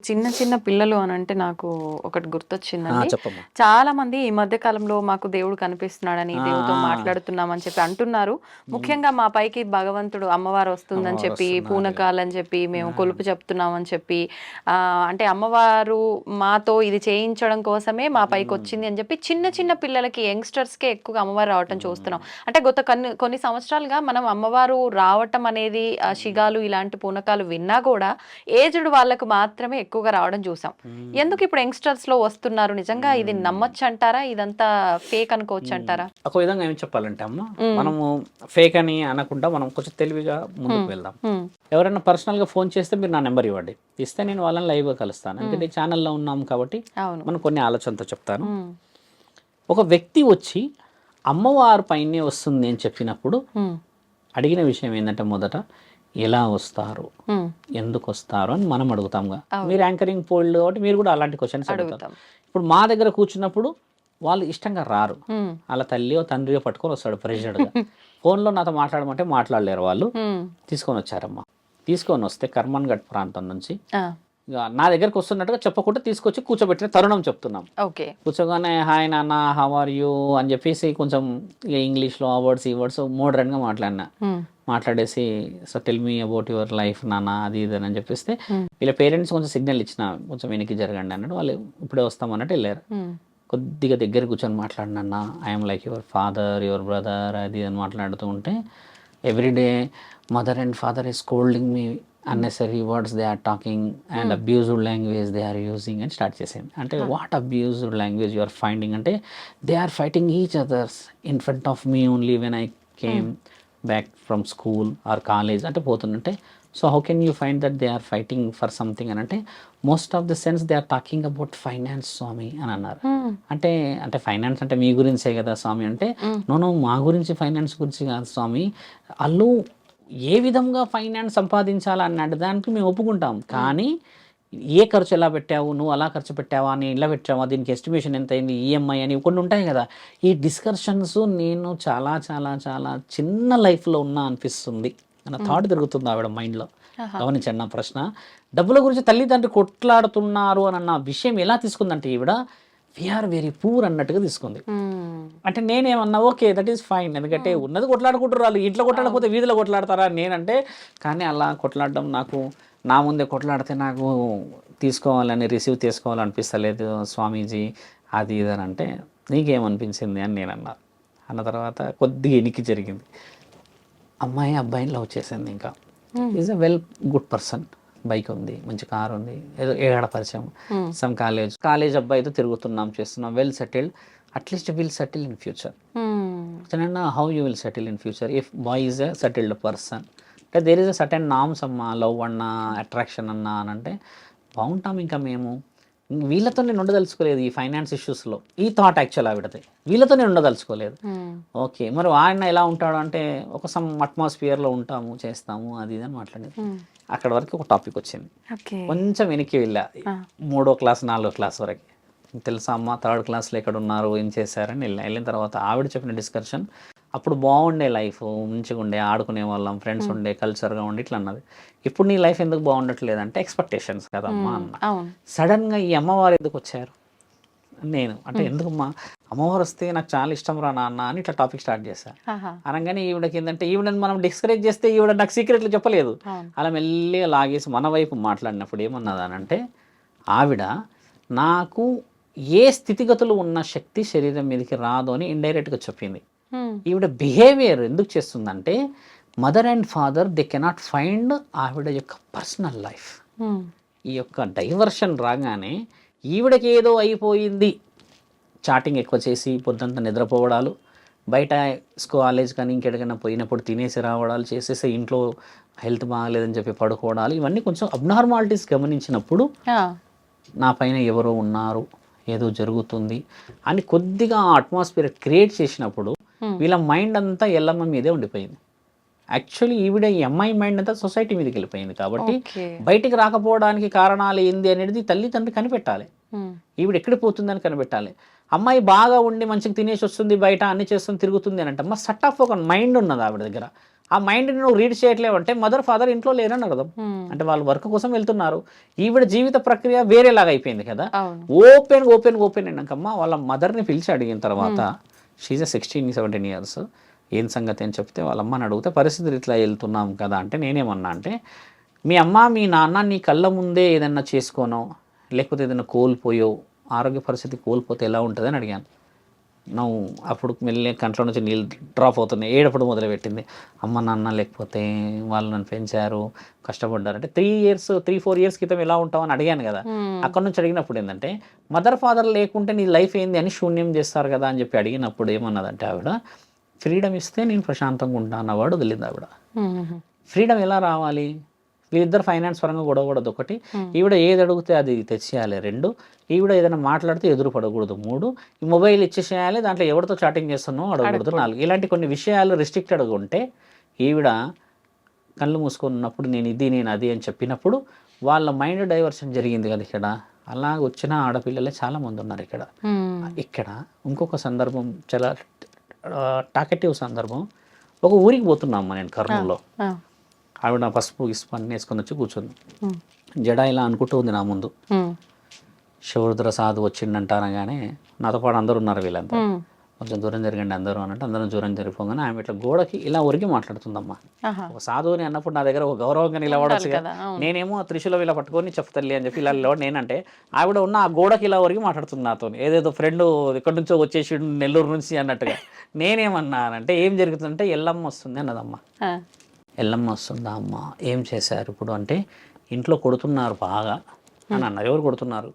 చిన్న చిన్న పిల్లలు అని అంటే నాకు ఒకటి గుర్తొచ్చిందండి. చెప్పమ్మా. చాలా మంది ఈ మధ్య కాలంలో మాకు దేవుడు కనిపిస్తున్నాడని, దేవుడితో మాట్లాడుతున్నామని చెప్పి అంటున్నారు. ముఖ్యంగా మా పైకి భగవంతుడు అమ్మవారు వస్తుందని చెప్పి, పూనకాలని చెప్పి, మేము కొలుపు చెప్తున్నామని చెప్పి, అంటే అమ్మవారు మాతో ఇది చేయించడం కోసమే మా పైకి వచ్చింది అని చెప్పి చిన్న చిన్న పిల్లలకి, యంగ్స్టర్స్కే ఎక్కువగా అమ్మవారు రావటం చూస్తున్నాం. అంటే గత కొన్ని సంవత్సరాలుగా మనం అమ్మవారు రావటం అనేది, శిగాలు ఇలాంటి పూనకాలు విన్నా కూడా ఏజ్డ్ వాళ్ళకు మాత్రమే ఎక్కువగా రావడం చూసాం. ఎందుకు ఇప్పుడు యంగ్స్టర్స్ లో వస్తున్నారు? నిజంగా ఇది నమ్మొచ్చు అంటారా? ఇదంతా ఫేక్ అనుకోవచ్చు అంటారా? ఒక విధంగా ఏం చెప్పాలంటే అమ్మ, మనము ఫేక్ అని అనకుండా మనం కొంచెం తెలివిగా ముందుకు వెళ్దాం. ఎవరైనా పర్సనల్ గా ఫోన్ చేస్తే మీరు నా నెంబర్ ఇవ్వండి, ఇస్తే నేను వాళ్ళని లైవ్ గా కలుస్తాను. ఎందుకంటే ఛానల్లో ఉన్నాం కాబట్టి మనం కొన్ని ఆలోచనతో చెప్తాను. ఒక వ్యక్తి వచ్చి అమ్మవారి పైనే వస్తుంది అని చెప్పినప్పుడు అడిగిన విషయం ఏంటంటే, మొదట ఎలా వస్తారు, ఎందుకు వస్తారు అని మనం అడుగుతాంగా. మీరు యాంకరింగ్ పోల్డ్ కాబట్టి మీరు కూడా అలాంటి క్వశ్చన్స్ అడుగుతారు. ఇప్పుడు మా దగ్గర కూర్చున్నప్పుడు వాళ్ళు ఇష్టంగా రారు. వాళ్ళ తల్లియో తండ్రియో పట్టుకొని వస్తాడు ప్రెషర్గా. ఫోన్లో నాతో మాట్లాడమంటే మాట్లాడలేరు వాళ్ళు. తీసుకొని వచ్చారమ్మా. తీసుకొని వస్తే కర్మన్ఘట్ ప్రాంతం నుంచి నా దగ్గరకు వస్తున్నట్టుగా చెప్పకుండా తీసుకొచ్చి కూర్చోబెట్టిన తరుణం చెప్తున్నాం. కూర్చోగానే హాయ్ నాన్న, హౌ ఆర్ యూ అని చెప్పేసి కొంచెం ఇంగ్లీష్లో ఆ వర్డ్స్ ఈ వర్డ్స్ మోడర్న్గా మాట్లాడేసి, so tell me about your life నాన్న, అది ఇది అని చెప్పేస్తే వీళ్ళ పేరెంట్స్ కొంచెం సిగ్నల్ ఇచ్చిన, కొంచెం వెనక్కి జరగండి అన్నట్టు. వాళ్ళు ఇప్పుడే వస్తామన్నట్టు వెళ్ళారు. కొద్దిగా దగ్గర కూర్చొని మాట్లాడినన్న, I'm like your father, your brother, అది అని మాట్లాడుతూ ఉంటే everyday mother and father is scolding me, unnecessary words they are talking and abused language they are using and start చేసాను. అంటే what abused language you are finding అంటే they are fighting each others in front of me only when I came back from school or college అంటే పోతుందంటే, so how can you find that they are fighting for something అని అంటే, most of the sense they are talking about finance స్వామి అని అన్నారు. అంటే finance అంటే మీ గురించే కదా స్వామి అంటే, నో మా గురించి ఫైనాన్స్ గురించి కాదు స్వామి, వాళ్ళు ఏ విధంగా ఫైనాన్స్ సంపాదించాలన్న దానికి మేము ఒప్పుకుంటాం. కానీ ఏ ఖర్చు ఎలా పెట్టావు, నువ్వు అలా ఖర్చు పెట్టావా, నేను ఇలా పెట్టావా, దీనికి ఎస్టిమేషన్ ఎంత అయింది, ఈఎంఐ అని కొన్ని ఉంటాయి కదా. ఈ డిస్కషన్స్ నేను చాలా చాలా చాలా చిన్న లైఫ్లో ఉన్నా అనిపిస్తుంది అన్న థాట్ తిరుగుతుంది ఆవిడ మైండ్లో. గమనించండి నా ప్రశ్న. డబ్బుల గురించి తల్లిదండ్రులు కొట్లాడుతున్నారు అన్న విషయం ఎలా తీసుకుందంటే ఈవిడ వీఆర్ వెరీ పూర్ అన్నట్టుగా తీసుకుంది. అంటే నేనేమన్నా ఓకే దట్ ఈస్ ఫైన్, ఎందుకంటే ఉన్నది కొట్లాడుకుంటారు వాళ్ళు, ఇంట్లో కొట్లాడకపోతే వీధిలో కొట్లాడతారా నేనంటే. కానీ అలా కొట్లాడడం నాకు, నా ముందే కొట్లాడితే నాకు తీసుకోవాలని, రిసీవ్ చేసుకోవాలనిపిస్తలేదు స్వామీజీ, అది ఇది అని అంటే, నీకేమనిపించింది అని నేను అన్న తర్వాత కొద్దిగా ఎనికి జరిగింది. అమ్మాయి అబ్బాయిని లవ్ చేసింది. ఇంకా is a well good person, bike ఉంది, మంచి కార్ ఉంది, ఏదో ఏడ పరిచయం, సమ్ కాలేజ్ అబ్బాయితో తిరుగుతున్నాం, చేస్తున్నాం, well settled. At least will settle in future. How you will settle in future if boy is a settled person? అంటే there is a certain norms అమ్మా, లవ్ అన్నా, అట్రాక్షన్ అన్నా అని అంటే బాగుంటాం ఇంకా మేము. వీళ్ళతో నేను ఉండదలుచుకోలేదు ఈ ఫైనాన్స్ ఇష్యూస్లో. ఈ థాట్ యాక్చువల్ ఆవిడది, వీళ్ళతో నేను ఉండదలుచుకోలేదు. ఓకే, మరి ఆయన ఎలా ఉంటాడు అంటే ఒక సమ్ అట్మాస్ఫియర్లో ఉంటాము, చేస్తాము, అది ఇది అని మాట్లాడేది. అక్కడ వరకు ఒక టాపిక్ వచ్చింది. కొంచెం వెనక్కి వెళ్ళా, 3వ క్లాస్ 4వ క్లాస్ వరకు. తెలుసా అమ్మ 3rd క్లాస్లో ఎక్కడ ఉన్నారు, ఏం చేశారని వెళ్ళిన తర్వాత ఆవిడ చెప్పిన డిస్కషన్, అప్పుడు బాగుండే లైఫ్, మంచిగా ఉండే, ఆడుకునే వాళ్ళం, ఫ్రెండ్స్ ఉండే, కల్చర్గా ఉండే, ఇట్లా అన్నది. ఇప్పుడు నీ లైఫ్ ఎందుకు బాగుండట్లేదు అంటే ఎక్స్పెక్టేషన్స్ కదమ్మా అన్న. సడన్గా ఈ అమ్మవారు ఎందుకు వచ్చారు నేను అంటే, ఎందుకమ్మా అమ్మవారు వస్తే నాకు చాలా ఇష్టం రా నాన్న అని ఇట్లా టాపిక్ స్టార్ట్ చేశాను. అనగానే ఈవిడకి ఏంటంటే, ఈవిడని మనం డిస్కరేజ్ చేస్తే ఈవిడ నాకు సీక్రెట్లు చెప్పలేదు. అలా మెల్లిగా లాగేసి మన వైపు మాట్లాడినప్పుడు ఏమన్నదానంటే, ఆవిడ నాకు ఏ స్థితిగతులు ఉన్న శక్తి శరీరం మీదకి రాదు అని ఇండైరెక్ట్గా చెప్పింది. ఈవిడ బిహేవియర్ ఎందుకు చేస్తుందంటే, mother and father they cannot find ఆవిడ యొక్క పర్సనల్ లైఫ్. ఈ యొక్క డైవర్షన్ రాగానే ఈవిడకి ఏదో అయిపోయింది, చాటింగ్ ఎక్కువ చేసి పొద్దుంతా నిద్రపోవడాలు, బయట కాలేజ్ కానీ ఇంకెక్కడికైనా పోయినప్పుడు తినేసి రావడాలు చేసేసి ఇంట్లో హెల్త్ బాగాలేదని చెప్పి పడుకోవడాలు, ఇవన్నీ కొంచెం అబ్నార్మాలిటీస్ గమనించినప్పుడు నా పైన ఎవరో ఉన్నారు, ఏదో జరుగుతుంది అని కొద్దిగా అట్మాస్ఫియర్ క్రియేట్ చేసినప్పుడు వీళ్ళ మైండ్ అంతా ఎల్లమ్మ మీదే ఉండిపోయింది. యాక్చువల్లీ ఈవిడ ఈ అమ్మాయి మైండ్ అంతా సొసైటీ మీదకి వెళ్ళిపోయింది. కాబట్టి బయటికి రాకపోవడానికి కారణాలు ఏంది అనేది తల్లిదండ్రులు కనిపెట్టాలి. ఈవిడ ఎక్కడ పోతుందని కనిపెట్టాలి. అమ్మాయి బాగా ఉండి మంచిగా తినేసి వస్తుంది, బయట అన్ని చేస్తుంది, తిరుగుతుంది అని అంటే అమ్మ సట్ ఆఫ్ ఒక మైండ్ ఉన్నది ఆవిడ దగ్గర. ఆ మైండ్ని నువ్వు రీడ్ చేయట్లేవు అంటే మదర్ ఫాదర్ ఇంట్లో లేరని అర్థం. అంటే వాళ్ళు వర్క్ కోసం వెళ్తున్నారు. ఈవిడ జీవిత ప్రక్రియ వేరేలాగా అయిపోయింది కదా. ఓపెన్ అయినాకమ్మ వాళ్ళ మదర్ని పిలిచి అడిగిన తర్వాత, షీజ్ 16-17 years, ఏం సంగతి అని చెప్తే వాళ్ళ అమ్మని అడిగితే, పరిస్థితులు ఇట్లా వెళ్తున్నాం కదా అంటే, నేనేమన్నా అంటే, మీ అమ్మ మీ నాన్న నీ కళ్ళ ముందే ఏదన్నా చేసుకోనో లేకపోతే ఏదైనా కోల్పోయో, ఆరోగ్య పరిస్థితి కోల్పోతే ఎలా ఉంటుంది అని అడిగాను. నువ్వు అప్పుడు మెల్లి కంట్లో నుంచి నీళ్ళు డ్రాప్ అవుతున్నాయి, ఏడప్పుడు మొదలుపెట్టింది. అమ్మ నాన్న లేకపోతే వాళ్ళు నన్ను పెంచారు, కష్టపడ్డారు అంటే 3-4 years క్రితం ఎలా ఉంటావు అని అడిగాను కదా. అక్కడ నుంచి అడిగినప్పుడు ఏంటంటే, మదర్ ఫాదర్ లేకుంటే నీ లైఫ్ ఏంది అని శూన్యం చేస్తారు కదా అని చెప్పి అడిగినప్పుడు ఏమన్నదంటే, ఆవిడ ఫ్రీడమ్ ఇస్తే నేను ప్రశాంతంగా ఉంటాను అన్నవాడు వదిలింది ఆవిడ. ఫ్రీడమ్ ఎలా రావాలి? వీళ్ళిద్దరు ఫైనాన్స్ పరంగా గొడవకూడదు ఒకటి, ఈవిడ ఏది అడిగితే అది తెచ్చేయాలి 2, ఈవిడ ఏదైనా మాట్లాడితే ఎదురు పడకూడదు 3, ఈ మొబైల్ ఇచ్చేసేయాలి, దాంట్లో ఎవరితో చాటింగ్ చేస్తున్నావు అడగకూడదు 4. ఇలాంటి కొన్ని విషయాలు రిస్ట్రిక్టెడ్గా ఉంటే ఈవిడ కళ్ళు మూసుకున్నప్పుడు నేను అది అని చెప్పినప్పుడు వాళ్ళ మైండ్ డైవర్షన్ జరిగింది కదా ఇక్కడ. అలా వచ్చిన ఆడపిల్లలే చాలామంది ఉన్నారు ఇక్కడ. ఇక్కడ ఇంకొక సందర్భం, చాలా టాకెటివ్ సందర్భం. ఒక ఊరికి పోతున్నామ్మా నేను కర్నూలులో. ఆవిడ పసుపు గిసుపు అన్నీ వేసుకొని వచ్చి కూర్చుంది. జడ ఇలా అనుకుంటూ ఉంది నా ముందు. శివరుద్ర సాధు వచ్చిండంట అనగానే నాతో పాటు అందరూ ఉన్నారు, వీళ్ళంతా కొంచెం దూరం జరగండి అందరూ అన్నట్టు అందరం దూరం జరిగిపోగానే ఆమె ఇట్లా గోడకి ఇలా ఒరిగి మాట్లాడుతుందమ్మా. ఒక సాధువుని అన్నప్పుడు నా దగ్గర ఒక గౌరవంగా నిలబడచ్చు కదా. నేనేమో త్రిశూలం ఇలా పట్టుకొని చెప్తల్లి అని చెప్పి ఇలా నిలబడి, నేనంటే ఆవిడ ఉన్న ఆ గోడకి ఇలా ఒరిగి మాట్లాడుతుంది నాతో. ఏదేదో ఫ్రెండ్ ఎక్కడి నుంచో వచ్చేసి నెల్లూరు నుంచి అన్నట్టుగా. నేనేమన్నానంటే, ఏం జరుగుతుందంటే ఎల్లమ్మ వస్తుంది అన్నదమ్మా. ఎల్లమ్మ వస్తుందా అమ్మ, ఏం చేశారు ఇప్పుడు అంటే, ఇంట్లో కొడుతున్నారు బాగా అని అన్నారు. ఎవరు కొడుతున్నారు?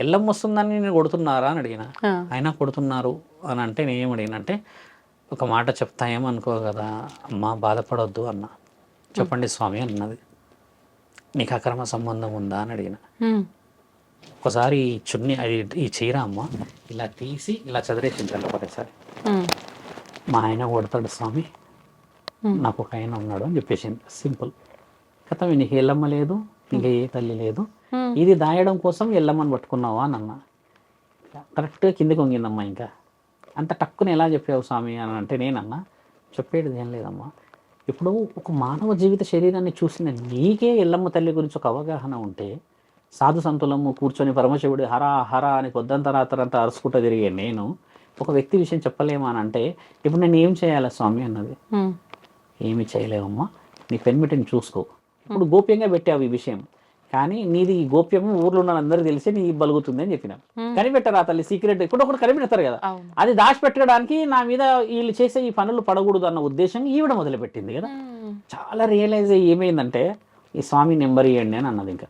ఎల్లమ్మ వస్తుందని నేను కొడుతున్నారా అని అడిగిన. అయినా కొడుతున్నారు అని అంటే నేనేం అడిగినంటే, ఒక మాట చెప్తా ఏమనుకో కదా అమ్మ, బాధపడొద్దు అన్న. చెప్పండి స్వామి అన్నది. నీకు అక్రమ సంబంధం ఉందా అని అడిగిన. ఒకసారి చున్నీ అది ఈ చీర అమ్మ ఇలా తీసి ఇలా చదివేసించాలి ఒకసారి. మా ఆయన కొడతాడు స్వామి, నాకు ఒక ఆయన ఉన్నాడు అని చెప్పేసింది. సింపుల్ కథ. నీకు ఎల్లమ్మ లేదు, ఇంకా ఏ తల్లి లేదు, ఇది దాయడం కోసం ఎల్లమ్మని పట్టుకున్నావా అని అన్న. కరెక్ట్గా కిందకి వంగిందమ్మా. ఇంకా అంత టక్కుని ఎలా చెప్పావు స్వామి అని అంటే, నేనన్నా చెప్పేది ఏం లేదమ్మా, ఇప్పుడు ఒక మానవ జీవిత శరీరాన్ని చూసిన నీకే ఎల్లమ్మ తల్లి గురించి ఒక అవగాహన ఉంటే, సాధు సంతులము కూర్చొని పరమశివుడు హరా హరా అని పొద్దంతా రాత్రంతా అరుచుకుంటూ తిరిగే నేను ఒక వ్యక్తి విషయం చెప్పలేమా అని అంటే, ఇప్పుడు నేను ఏం చేయాలా స్వామి అన్నది. ఏమి చేయలేవమ్మా, నీ పెన్మిటిని చూసుకో. ఇప్పుడు గోప్యంగా పెట్టావు ఈ విషయం, కానీ నీది ఈ గోప్యము ఊర్లో ఉన్న అందరూ తెలిసి నీ బలుగుతుంది అని చెప్పిన. కనిపెట్టరా తల్లి సీక్రెట్, ఇప్పుడు ఒకటి కనిపెడతారు కదా, అది దాచిపెట్టడానికి నా మీద వీళ్ళు చేసే ఈ పనులు పడకూడదు అన్న ఉద్దేశం ఈవిడ మొదలుపెట్టింది కదా. చాలా రియలైజ్ అయ్యి ఏమైందంటే, ఈ స్వామి నెంబర్ ఇవ్వండి అని అన్నది. ఇంకా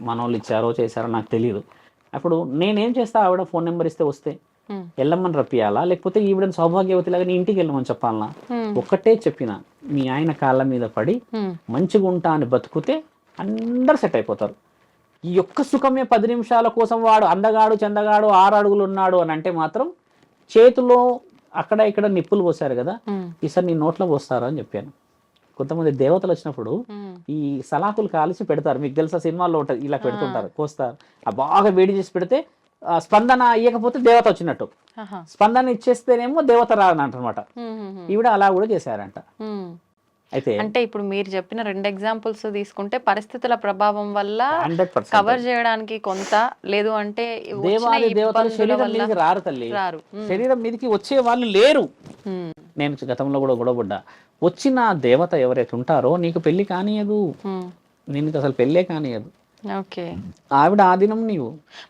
మన వాళ్ళు ఇచ్చారో చేశారో నాకు తెలియదు. అప్పుడు నేనేం చేస్తా, ఆవిడ ఫోన్ నెంబర్ ఇస్తే వస్తే ఎల్లమ్మని రప్పియాలా, లేకపోతే ఈవిడని సౌభాగ్యవతిలాగా నీ ఇంటికి వెళ్ళమని చెప్పాలనా? ఒక్కటే చెప్పిన, మీ ఆయన కాళ్ళ మీద పడి మంచిగా ఉంటా అని బతుకుతే అందరు సెట్ అయిపోతారు. ఈ యొక్క సుఖమే 10 నిమిషాల కోసం వాడు అందగాడు చందగాడు 6 అడుగులు ఉన్నాడు అని అంటే మాత్రం చేతిలో అక్కడ ఇక్కడ నిప్పులు పోసారు కదా, ఈసారి నీ నోట్లో పోస్తారు అని చెప్పాను. కొంతమంది దేవతలు వచ్చినప్పుడు ఈ సలాకులు కాల్చి పెడతారు, మీకు తెలుసా సినిమాల్లో ఉంటుంది, ఇలా పెడుతుంటారు, కోస్తారు. ఆ బాగా వేడి చేసి పెడితే స్పందన ఇవ్వకపోతే దేవత వచ్చినట్టు, స్పందన ఇచ్చేస్తేనేమో దేవత రానమాట. ఈవిడ అలా కూడా చేశారంట. అయితే అంటే ఇప్పుడు మీరు చెప్పిన 2 ఎగ్జాంపుల్స్ తీసుకుంటే పరిస్థితుల ప్రభావం వల్ల 100% కవర్ చేయడానికి కొంత, లేదు అంటే వచ్చిన దేవాది దేవతలు ఇబ్బందుల శరీరం వల్ల మీదకి రారు తల్లి, రారు. శరీరం మీదకి వచ్చే వాళ్ళు లేరు. నేను గతంలో కూడా గొడవపడ్డా, వచ్చిన దేవత ఎవరైతే ఉంటారో నీకు పెళ్లి కానియదు, నీకు అసలు పెళ్ళే కానియదు. ఓకే, ఆవిడ ఆదినం నీవు.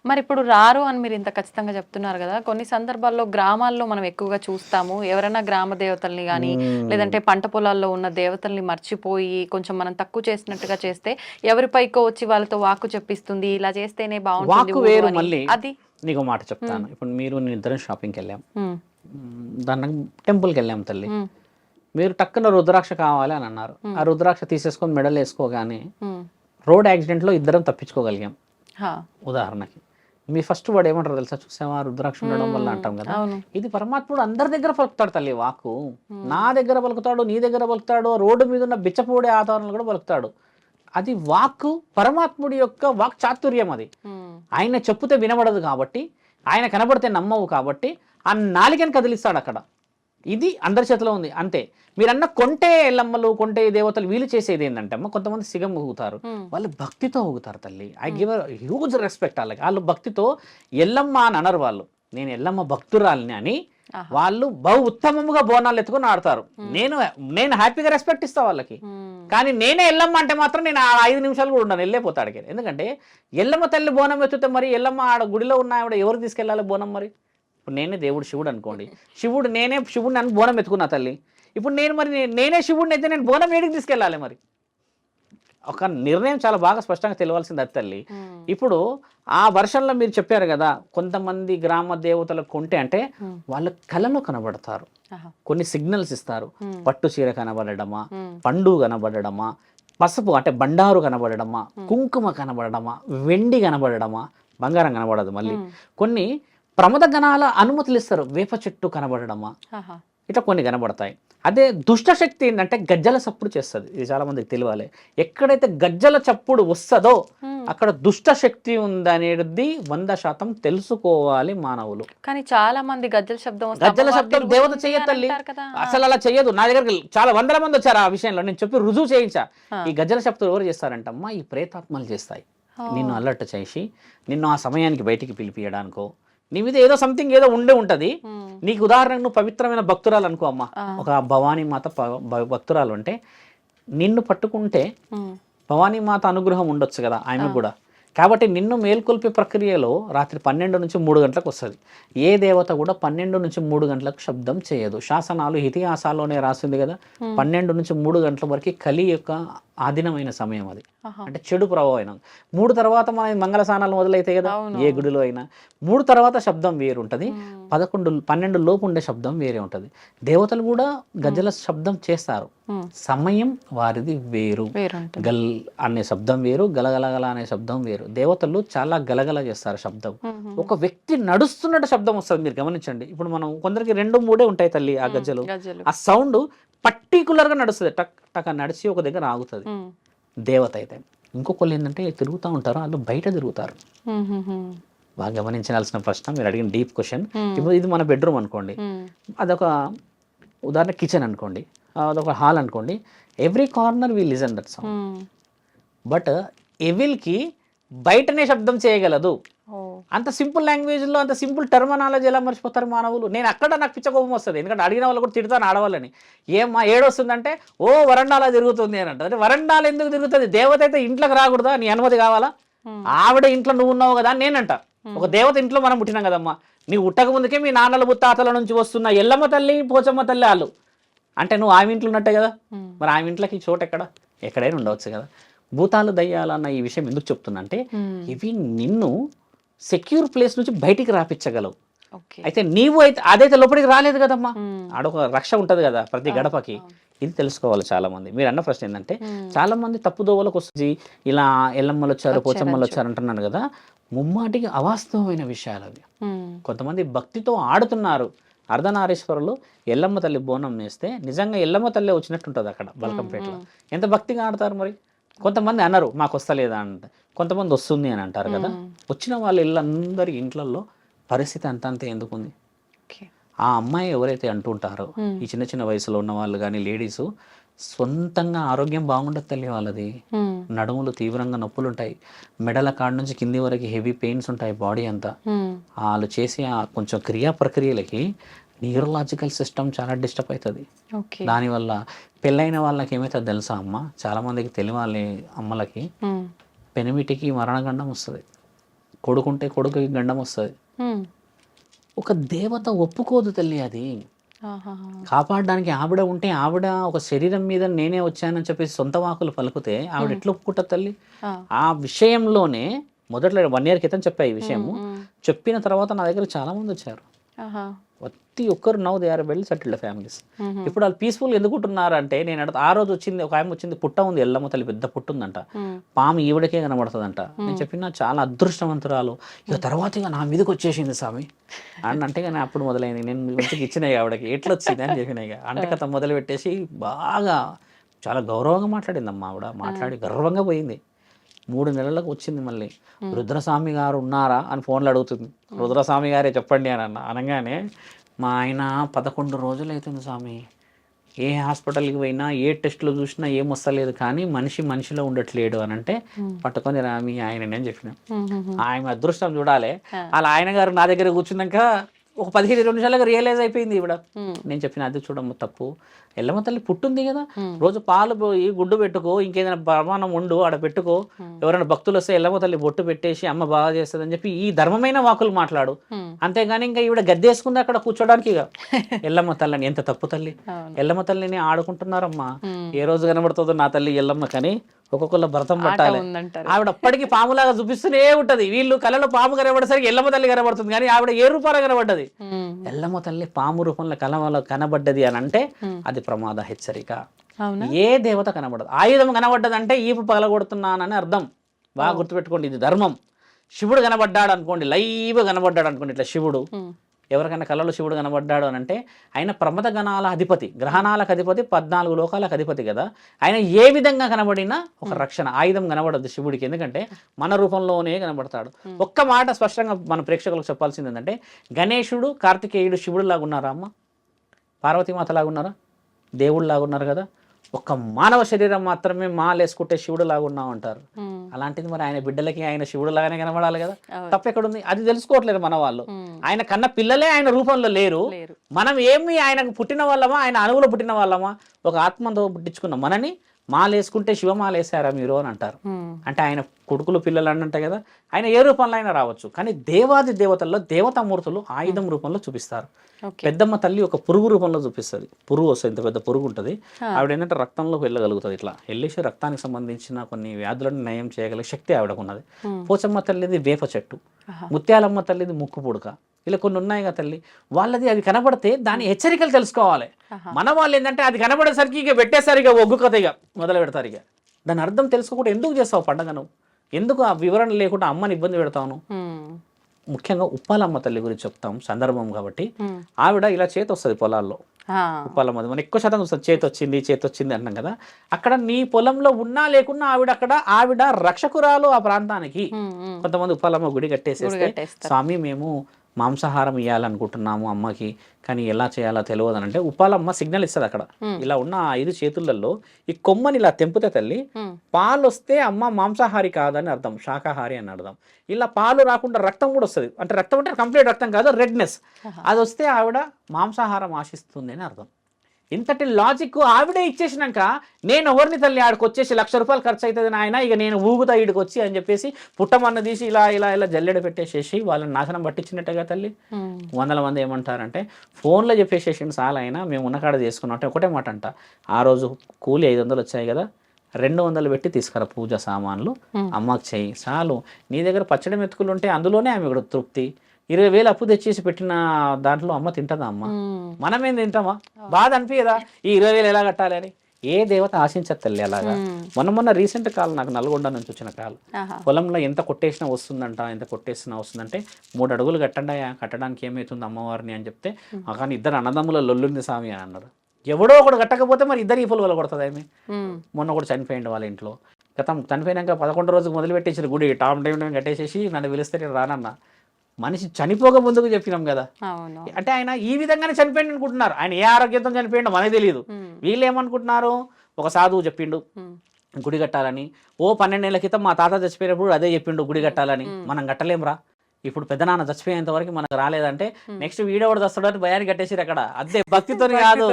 మరి ఇప్పుడు రారు అని మీరు ఇంత ఖచ్చితంగా చెప్తున్నారు కదా, కొన్ని సందర్భాల్లో గ్రామాల్లో మనం ఎక్కువగా చూస్తాము, ఎవరైనా గ్రామ దేవతల్ని కానీ లేదంటే పంట పొలాల్లో ఉన్న దేవతల్ని మర్చిపోయి కొంచెం మనం తక్కువ చేసినట్టుగా చేస్తే ఎవరిపైకో వచ్చి వాళ్ళతో వాక్కు చెప్పిస్తుంది, ఇలా చేస్తేనే బాగుంటుంది వాక్కు వేరు. మళ్ళీ అది నీకు మాట చెప్తాను. ఇప్పుడు మీరు నేను ఇద్దరం షాపింగ్కి వెళ్ళాం, దాన్ని టెంపుల్కి వెళ్ళాం తల్లి, మీరు టక్కున రుద్రాక్ష కావాలి అని అన్నారు. ఆ రుద్రాక్ష తీసేసుకొని మెడల్ వేసుకోగానే రోడ్ యాక్సిడెంట్లో ఇద్దరం తప్పించుకోగలిగాం. ఉదాహరణకి మీ ఫస్ట్ వాడు ఏమంటారు తెలుసా, చూసావా రుద్రాక్ష ఉండడం వల్ల అంటాం కదా. ఇది పరమాత్ముడు అందరి దగ్గర పలుకుతాడు తల్లి వాక్కు, నా దగ్గర పలుకుతాడు, నీ దగ్గర పలుకుతాడు, రోడ్డు మీద ఉన్న బిచ్చపోడే ఆధారాలు కూడా పలుకుతాడు. అది వాక్కు పరమాత్ముడి యొక్క వాక్ చాతుర్యం. అది ఆయన చెప్పుతే వినబడదు కాబట్టి, ఆయన కనబడితే నమ్మవు కాబట్టి ఆ నాలికని కదిలిస్తాడు అక్కడ. ఇది అందరి చేతిలో ఉంది అంతే. మీరన్న కొంటే ఎల్లమ్మలు కొంటే దేవతలు వీళ్ళు చేసేది ఏంటంటే అమ్మ, కొంతమంది సిగం ఊగుతారు, వాళ్ళు భక్తితో ఊగుతారు తల్లి. ఐ గివ్ హ్యూజ్ రెస్పెక్ట్ వాళ్ళకి. వాళ్ళు భక్తితో ఎల్లమ్మ అని అనరు, వాళ్ళు నేను ఎల్లమ్మ భక్తురాలిని అని వాళ్ళు బహు ఉత్తమముగా బోనాలు ఎత్తుకొని ఆడతారు. నేను హ్యాపీగా రెస్పెక్ట్ ఇస్తా వాళ్ళకి. కానీ నేనే ఎల్లమ్మ అంటే మాత్రం నేను 5 నిమిషాలు కూడా ఉండను, వెళ్ళిపోతాడు. ఎందుకంటే ఎల్లమ్మ తల్లి బోనం ఎత్తుతే మరి ఎల్లమ్మ ఆడ గుడిలో ఉన్న ఆవిడ ఎవరు తీసుకెళ్ళాలి బోనం? మరి ఇప్పుడు నేనే దేవుడు శివుడు అనుకోండి, నేనే శివుడిని అని బోనం ఎత్తుకున్నా తల్లి. ఇప్పుడు నేనే శివుడిని అయితే నేను బోనం ఏడికి తీసుకెళ్ళాలి? మరి ఒక నిర్ణయం చాలా బాగా స్పష్టంగా తెలియాల్సింది అది తల్లి. ఇప్పుడు ఆ వర్షంలో మీరు చెప్పారు కదా, కొంతమంది గ్రామ దేవతలకు కొంటే అంటే వాళ్ళ కళలో కనబడతారు, కొన్ని సిగ్నల్స్ ఇస్తారు. పట్టు చీర కనబడడమా, పండు కనబడడమా, పసుపు అంటే బండారు కనబడడమా, కుంకుమ కనబడడమా, వెండి కనబడడమా, బంగారం కనబడదు. మళ్ళీ కొన్ని ప్రమద గణాల అనుమతులు ఇస్తారు, వేప చెట్టు కనబడడమా, ఇట్లా కొన్ని కనబడతాయి. అదే దుష్టశక్తి ఏంటంటే గజ్జల చప్పుడు చేస్తుంది. ఇది చాలా మందికి తెలియాలి. ఎక్కడైతే గజ్జల చప్పుడు వస్తుందో అక్కడ దుష్టశక్తి ఉందనేది 100% తెలుసుకోవాలి మానవులు. కానీ చాలా మంది గజ్జల శబ్దం దేవత చెయ్యతల్లి, అసలు అలా చెయ్యదు. నా దగ్గరికి చాలా వందల మంది వచ్చారు ఆ విషయంలో, నేను చెప్పి రుజువు చేయించా. ఈ గజ్జల శబ్దం ఎవరు చేస్తారంటమ్మా, ఈ ప్రేతాత్మలు చేస్తాయి. నిన్ను అలర్ట్ చేసి నిన్ను ఆ సమయానికి బయటికి పిలిపియడానికో, నీ మీద ఏదో సంథింగ్ ఏదో ఉంటది. నీకు ఉదాహరణకు నువ్వు పవిత్రమైన భక్తురాలు అనుకో అమ్మ, ఒక భవానీ మాత భక్తురాలు అంటే నిన్ను పట్టుకుంటే భవానీ మాత అనుగ్రహం ఉండొచ్చు కదా ఆమె కూడా. కాబట్టి నిన్ను మేల్కొల్పే ప్రక్రియలో రాత్రి 12 నుంచి 3 గంటలకు వస్తుంది. ఏ దేవత కూడా 12 నుంచి 3 గంటలకు శబ్దం చేయదు. శాసనాలు ఇతిహాసాల్లోనే రాసింది కదా, 12 నుంచి 3 గంటల వరకు కలి యొక్క ఆధీనమైన సమయం అది. అంటే చెడు ప్రభావం. 3 తర్వాత మన మంగళ స్నానాలు మొదలైతాయి కదా ఏ గుడిలో అయినా. 3 తర్వాత శబ్దం వేరు ఉంటుంది, 11, 12 లోపు ఉండే శబ్దం వేరే ఉంటుంది. దేవతలు కూడా గజ్జల శబ్దం చేస్తారు, సమయం వారిది వేరు. గల్ అనే శబ్దం వేరు, గలగలగల అనే శబ్దం వేరు. దేవతలు చాలా గలగల చేస్తారు శబ్దం. ఒక వ్యక్తి నడుస్తున్నట్టు శబ్దం వస్తుంది, మీరు గమనించండి. ఇప్పుడు మనం కొందరికి 2, 3 ఉంటాయి తల్లి ఆ గజ్జలు. ఆ సౌండ్ పర్టికులర్ గా నడుస్తుంది, టక్ టక్ నడిచి ఒక దగ్గర ఆగుతుంది. దేవత అయితే ఇంకొకళ్ళు ఏంటంటే తిరుగుతూ ఉంటారు, వాళ్ళు బయట తిరుగుతారు. బాగా గమనించాల్సిన ప్రశ్న మీరు అడిగిన డీప్ క్వశ్చన్. ఇప్పుడు ఇది మన బెడ్రూమ్ అనుకోండి, అదొక ఉదాహరణ కిచెన్ అనుకోండి, అదొక హాల్ అనుకోండి. Every corner we listen that sound. But ఎవిల్కి బయటనే శబ్దం చేయగలదు. అంత సింపుల్ లాంగ్వేజ్లో అంత సింపుల్ టర్మినాలజీ ఎలా మర్చిపోతారు మానవులు? నేను అక్కడ నాకు పిచ్చ కోపం వస్తుంది, ఎందుకంటే అడిగిన వాళ్ళు కూడా తిడతాను ఆడవాళ్ళని. ఏమా ఏడొస్తుందంటే ఓ వరండాలా తిరుగుతుంది అని అంటారు. వరండాలు ఎందుకు తిరుగుతుంది? దేవత అయితే ఇంట్లోకి రాకూడదా? నీ అనుమతి కావాలా? ఆవిడ ఇంట్లో నువ్వు ఉన్నావు కదా నేనంట. ఒక దేవత ఇంట్లో మనం పుట్టినాం కదమ్మా. నీవు ఉట్టక ముందుకే మీ నాన్నల ముత్తాతల నుంచి వస్తున్న ఎల్లమ్మ తల్లి పోచమ్మ తల్లి వాళ్ళు అంటే నువ్వు ఆమె ఇంట్లో ఉన్నట్టే కదా. మరి ఆమె ఇంట్లోకి చోటు ఎక్కడైనా ఉండవచ్చు కదా. భూతాలు దయ్యాలన్న ఈ విషయం ఎందుకు చెప్తున్నా అంటే, ఇవి నిన్ను సెక్యూర్ ప్లేస్ నుంచి బయటికి రాపించగలవు. ఓకే. అయితే నీవు అయితే అదైతే లోపలికి రాలేదు కదమ్మా, ఆడొక రక్ష ఉంటది కదా ప్రతి గడపకి. ఇది తెలుసుకోవాలి చాలా మంది. మీరు అన్న ప్రశ్న ఏంటంటే చాలా మంది తప్పుదోవలకు వస్తుంది, ఇలా ఎల్లమ్మలు వచ్చారు పోచమ్మలు వచ్చారు అంటున్నాను కదా, ముమ్మాటికి అవాస్తవమైన విషయాలు అవి. కొంతమంది భక్తితో ఆడుతున్నారు. అర్ధనారీశ్వరులు ఎల్లమ్మ తల్లి బోనం నేస్తే నిజంగా ఎల్లమ్మ తల్లి వచ్చినట్టు ఉంటుంది అక్కడ బల్కంపేటలో. ఎంత భక్తిగా ఆడతారు మరి. కొంతమంది అన్నారు మాకు వస్తలేదా అంటే, కొంతమంది వస్తుంది అని అంటారు కదా. వచ్చిన వాళ్ళ ఇళ్ళందరి ఇంట్లలో పరిస్థితి అంతంతే ఎందుకుంది. ఆ అమ్మాయి ఎవరైతే అంటుంటారో ఈ చిన్న చిన్న వయసులో ఉన్న వాళ్ళు కానీ లేడీస్, సొంతంగా ఆరోగ్యం బాగుండదు తల్లి వాళ్ళది. నడుములు తీవ్రంగా నొప్పులు ఉంటాయి, మెడల కాడ నుంచి కింది వరకు హెవీ పెయిన్స్ ఉంటాయి బాడీ అంతా. వాళ్ళు చేసే ఆ కొంచెం క్రియా ప్రక్రియలకి న్యూరలాజికల్ సిస్టమ్ చాలా డిస్టర్బ్ అవుతుంది. దానివల్ల పెళ్ళైన వాళ్ళకి ఏమవుతుంది తెలుసా అమ్మ, చాలా మందికి తెలియాలి అమ్మలకి, పెనిమిటికి మరణగండం వస్తుంది, కొడుకుంటే కొడుకుకి గండం వస్తుంది. ఒక దేవత ఒప్పుకోదు తల్లి అది. కాపాడడానికి ఆవిడ ఉంటే, ఆవిడ ఒక శరీరం మీద నేనే వచ్చానని చెప్పేసి సొంత వాకులు పలుకుతే ఆవిడ ఎట్లా ఒప్పుకుంటుంది తల్లి. ఆ విషయంలోనే మొదట్లో 1 year క్రితం చెప్పా ఈ విషయము. చెప్పిన తర్వాత నా దగ్గర చాలా మంది వచ్చారు. ప్రతి ఒక్కరు now they are well settled families. ఇప్పుడు వాళ్ళు పీస్ఫుల్ ఎందుకు ఉంటున్నారు అంటే, నేను ఆ రోజు వచ్చింది ఒక ఆమె వచ్చింది, పుట్ట ఉంది, ఎల్లమ్మ తల్లి పెద్ద పుట్ట ఉందంట, పాము ఈవిడకే కనబడుతుందంట. నేను చెప్పిన చాలా అదృష్టవంతురాలు, ఇక తర్వాత ఇక నా మీదకి వచ్చేసింది స్వామి అని అంటే, కానీ అప్పుడు మొదలైంది. నేను మంచిగా ఇచ్చినాయి ఆవిడకి, ఎట్లా వచ్చింది అని చెప్పిన. ఇక అంటే కథ మొదలు పెట్టేసి బాగా చాలా గౌరవంగా మాట్లాడిందమ్మా ఆవిడ. మాట్లాడి గర్వంగా పోయింది. 3 నెలలకు వచ్చింది మళ్ళీ. రుద్రస్వామి గారు ఉన్నారా అని ఫోన్లో అడుగుతుంది. రుద్రస్వామి గారే చెప్పండి అని అనగానే, మా ఆయన 11 రోజులు అవుతుంది స్వామి, ఏ హాస్పిటల్కి పోయినా ఏ టెస్టులు చూసినా ఏం వస్తలేదు, కానీ మనిషిలో ఉండట్లేడు అని అంటే, పట్టుకొని రా మీ ఆయనని అని చెప్పిన. ఆయన అదృష్టం చూడాలి. అలా ఆయన గారు నా దగ్గర కూర్చున్నాక ఒక 15-20 నిమిషాలకు రియలైజ్ అయిపోయింది ఇవిడ. నేను చెప్పిన అది చూడమ్మ తప్పు, ఎల్లమ్మ తల్లి పుట్టుంది కదా, రోజు పాలు పోయి గుడ్డు పెట్టుకో, ఇంకేదైనా ప్రమాణం ఉండు ఆడ పెట్టుకో, ఎవరైనా భక్తులు వస్తే ఎల్లమ్మ తల్లి బొట్టు పెట్టేసి అమ్మ బాగా చేస్తుంది అని చెప్పి ఈ ధర్మమైన వాకులు మాట్లాడు. అంతేగాని ఇంకా ఈవిడ గద్దేసుకుంది అక్కడ కూర్చోడానికి. ఇక ఎల్లమ్మ తల్లిని ఎంత తప్పు తల్లి. ఎల్లమ్మ తల్లిని ఆడుకుంటున్నారమ్మా. ఏ రోజు కనబడుతుందో నా తల్లి ఎల్లమ్మ, కానీ ఒక్కొక్కళ్ళ భరతం పట్టాలి. ఆవిడ అప్పటికి పాములాగా చూపిస్తూనే ఉంటది. వీళ్ళు కళలో పాము కనబడేసరికి ఎల్లమ్మ తల్లి కనబడుతుంది, కానీ ఆవిడ ఏ రూపాల కనబడ్డది. ఎల్లమ్మ తల్లి పాము రూపంలో కలవలో కనబడ్డది అని అంటే అది ప్రమాద హెచ్చరిక. ఏ దేవత కనబడదు. ఆయుధం కనబడ్డదంటే ఈపు పగలగొడుతున్నానని అర్థం. బాగా గుర్తుపెట్టుకోండి, ఇది ధర్మం. శివుడు కనబడ్డాడు అనుకోండి, లైవ్ కనబడ్డాడు అనుకోండి, ఇట్లా శివుడు ఎవరికైనా కళలో శివుడు కనబడ్డాడు అని అంటే, ఆయన ప్రమద గణాల అధిపతి, గ్రహణాలకు అధిపతి, 14 లోకాలకు అధిపతి కదా. ఆయన ఏ విధంగా కనబడినా ఒక రక్షణ ఆయుధం కనబడదు శివుడికి, ఎందుకంటే మన రూపంలోనే కనబడతాడు. ఒక్క మాట స్పష్టంగా మన ప్రేక్షకులకు చెప్పాల్సింది ఏంటంటే, గణేశుడు కార్తికేయుడు శివుడు లాగా ఉన్నారా అమ్మ? పార్వతీమాత లాగా ఉన్నారా? దేవుడు లాగా ఉన్నారు కదా. ఒక్క మానవ శరీరం మాత్రమే మాలేసుకుంటే శివుడు లాగా ఉన్నాం అంటారు. అలాంటిది మరి ఆయన బిడ్డలకి ఆయన శివుడు లాగానే కనబడాలి కదా. తప్పెక్కడుంది? అది తెలుసుకోవట్లేదు మన వాళ్ళు. ఆయన కన్న పిల్లలే ఆయన రూపంలో లేరు. మనం ఏమి ఆయనకు పుట్టిన వాళ్ళమా, ఆయన అణువులో పుట్టిన వాళ్ళమా? ఒక ఆత్మతో పుట్టించుకున్న మనని మాలేసుకుంటే శివమాలేసారా మీరు అని అంటారు. అంటే ఆయన కొడుకులు పిల్లలు అన్నంటే కదా, ఆయన ఏ రూపంలో అయినా రావచ్చు, కానీ దేవాది దేవతల్లో దేవతామూర్తులు ఆయుధం రూపంలో చూపిస్తారు. పెద్దమ్మ తల్లి ఒక పురుగు రూపంలో చూపిస్తుంది. పురుగు వస్తుంది, ఇంత పెద్ద పురుగు ఉంటుంది. ఆవిడ ఏంటంటే రక్తంలోకి వెళ్ళగలుగుతుంది. ఇట్లా వెళ్ళేసి రక్తానికి సంబంధించిన కొన్ని వ్యాధులను నయం చేయగలిగే శక్తి ఆవిడకు ఉన్నది. పోచమ్మ తల్లిది వేప చెట్టు, ముత్యాలమ్మ తల్లిది ముక్కు పుడక, ఇలా కొన్ని ఉన్నాయి కదా తల్లి. వాళ్ళది అది కనబడితే దాని హెచ్చరికలు తెలుసుకోవాలి. మన వాళ్ళు ఏంటంటే అది కనబడేసరికి ఇక పెట్టేసరిగా ఒగ్గు కథ ఇక మొదలు పెడతారు. ఇక దాని అర్థం తెలుసుకోకుండా ఎందుకు చేస్తావు పండగను? ఎందుకు ఆ వివరణ లేకుండా అమ్మని ఇబ్బంది పెడతాను? ముఖ్యంగా ఉప్పాలమ్మ తల్లి గురించి చెప్తాం సందర్భం కాబట్టి. ఆవిడ ఇలా చేతి వస్తుంది పొలాల్లో. ఉప్పాలమ్మ మనం ఎక్కువ శాతం చూస్తాం, చేతి వచ్చింది అంటాం కదా. అక్కడ నీ పొలంలో ఉన్నా లేకున్నా ఆవిడ రక్షకురాలు ఆ ప్రాంతానికి. కొంతమంది ఉప్పాలమ్మ గుడి కట్టేసేస్తే, స్వామి మేము మాంసాహారం ఇవ్వాలనుకుంటున్నాము అమ్మకి, కానీ ఎలా చేయాలో తెలియదు అని అంటే ఉప్పాలమ్మ సిగ్నల్ ఇస్తుంది. అక్కడ ఇలా ఉన్న 5 చేతులలో ఈ కొమ్మని ఇలా తెంపితే తల్లి, పాలు వస్తే అమ్మ మాంసాహారి కాదని అర్థం, శాకాహారి అని అర్థం. ఇలా పాలు రాకుండా రక్తం కూడా వస్తుంది. అంటే రక్తం అంటే కంప్లీట్ రక్తం కాదు, రెడ్నెస్. అది వస్తే ఆవిడ మాంసాహారం ఆశిస్తుంది అని అర్థం. ఇంతటి లాజిక్ ఆవిడే ఇచ్చేసినాక నేను ఎవరిని తల్లి ఆడికి వచ్చేసి 1,00,000 రూపాయలు ఖర్చు అవుతుంది నాయన, ఇక నేను ఊగుతా ఈడికి వచ్చి అని చెప్పేసి పుట్టమన్న తీసి ఇలా జల్లెడ పెట్టేసేసి వాళ్ళని నాశనం పట్టించినట్టుగా తల్లి. 100 మంది ఏమంటారంటే ఫోన్లో చెప్పేసేసి చాలా అయినా మేము ఉన్నకాడ చేసుకున్నాం అంటే ఒకటే మాట అంట, ఆ రోజు కూలి 500 వచ్చాయి కదా, 200 పెట్టి తీసుకురా పూజ సామాన్లు అమ్మకి చెయ్యి చాలు. నీ దగ్గర పచ్చడి మెతుకులు ఉంటే అందులోనే ఆమె కూడా తృప్తి. 20,000 అప్పు తెచ్చేసి పెట్టిన దాంట్లో అమ్మ తింటుందా అమ్మ? మనమేం తింటామా? బాధ అనిపించదా ఈ 20,000 ఎలా కట్టాలి అని? ఏ దేవత ఆశించదు తల్లి అలాగా. మొన్న రీసెంట్ కాల్ నాకు నల్గొండ నుంచి వచ్చిన కాల్. పొలంలో ఎంత కొట్టేసినా వస్తుందంట, ఎంత కొట్టేసినా వస్తుందంటే 3 అడుగులు కట్టండి, కట్టడానికి ఏమవుతుంది అమ్మవారిని అని చెప్తే, కానీ 2 అన్నదమ్ముల లొల్లుంది స్వామి అని అన్నారు. ఎవడో ఒకడు కట్టకపోతే మరి 2 ఈపులు వల్ల కొడుతుంది ఏమి? మొన్న ఒకటి చనిపోయింది వాళ్ళ ఇంట్లో. గతం చనిపోయినాక 11 రోజుకు మొదలుపెట్టేసి గుడి టామ్ టైం కట్టేసేసి నన్ను పిలిస్తే నేను రానన్నా. మనిషి చనిపోక ముందుకు చెప్పినాం కదా. అంటే ఆయన ఈ విధంగానే చనిపోయింది అనుకుంటున్నారు. ఆయన ఏ ఆరోగ్యంతో చనిపోయిండో మనకు తెలియదు. వీళ్ళు ఏమనుకుంటున్నారు, ఒక సాధువు చెప్పిండు గుడి కట్టాలని. 12 ఏళ్ల క్రితం మా తాత చచ్చిపోయినప్పుడు అదే చెప్పిండు గుడి కట్టాలని. మనం కట్టలేంరా. ఇప్పుడు పెద్దనాన్న చచ్చిపోయేంత వరకు మనకు రాలేదంటే నెక్స్ట్ వీడియో కూడా వస్తాడని భయాన్ని కట్టేసిరు అక్కడ. అదే భక్తితో కాదు,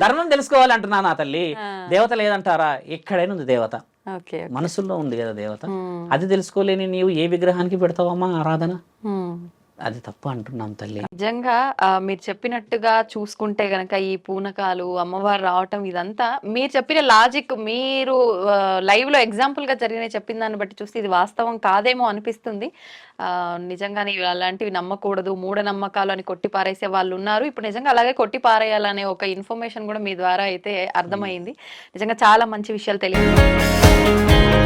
ధర్మం తెలుసుకోవాలి అంటున్నా నా తల్లి. దేవత లేదంటారా? ఎక్కడైనా ఉంది దేవత, మనసుల్లో ఉంది కదా దేవత. అది తెలుసుకోలేని నీవు ఏ విగ్రహానికి పెడతావమ్మా ఆరాధన? అది తప్పు అంటున్నాం తల్లి. నిజంగా మీరు చెప్పినట్టుగా చూసుకుంటే గనక ఈ పూనకాలు, అమ్మవారు రావటం, ఇదంతా మీరు చెప్పిన లాజిక్, మీరు లైవ్ లో ఎగ్జాంపుల్ గా జరిగిన చెప్పిన దాన్ని బట్టి చూస్తే ఇది వాస్తవం కాదేమో అనిపిస్తుంది. నిజంగానే అలాంటివి నమ్మకూడదు, మూఢనమ్మకాలు అని కొట్టి పారేసే వాళ్ళు ఉన్నారు. ఇప్పుడు నిజంగా అలాగే కొట్టి పారేయాలనే ఒక ఇన్ఫర్మేషన్ కూడా మీ ద్వారా అయితే అర్థమైంది. నిజంగా చాలా మంచి విషయాలు తెలియదు.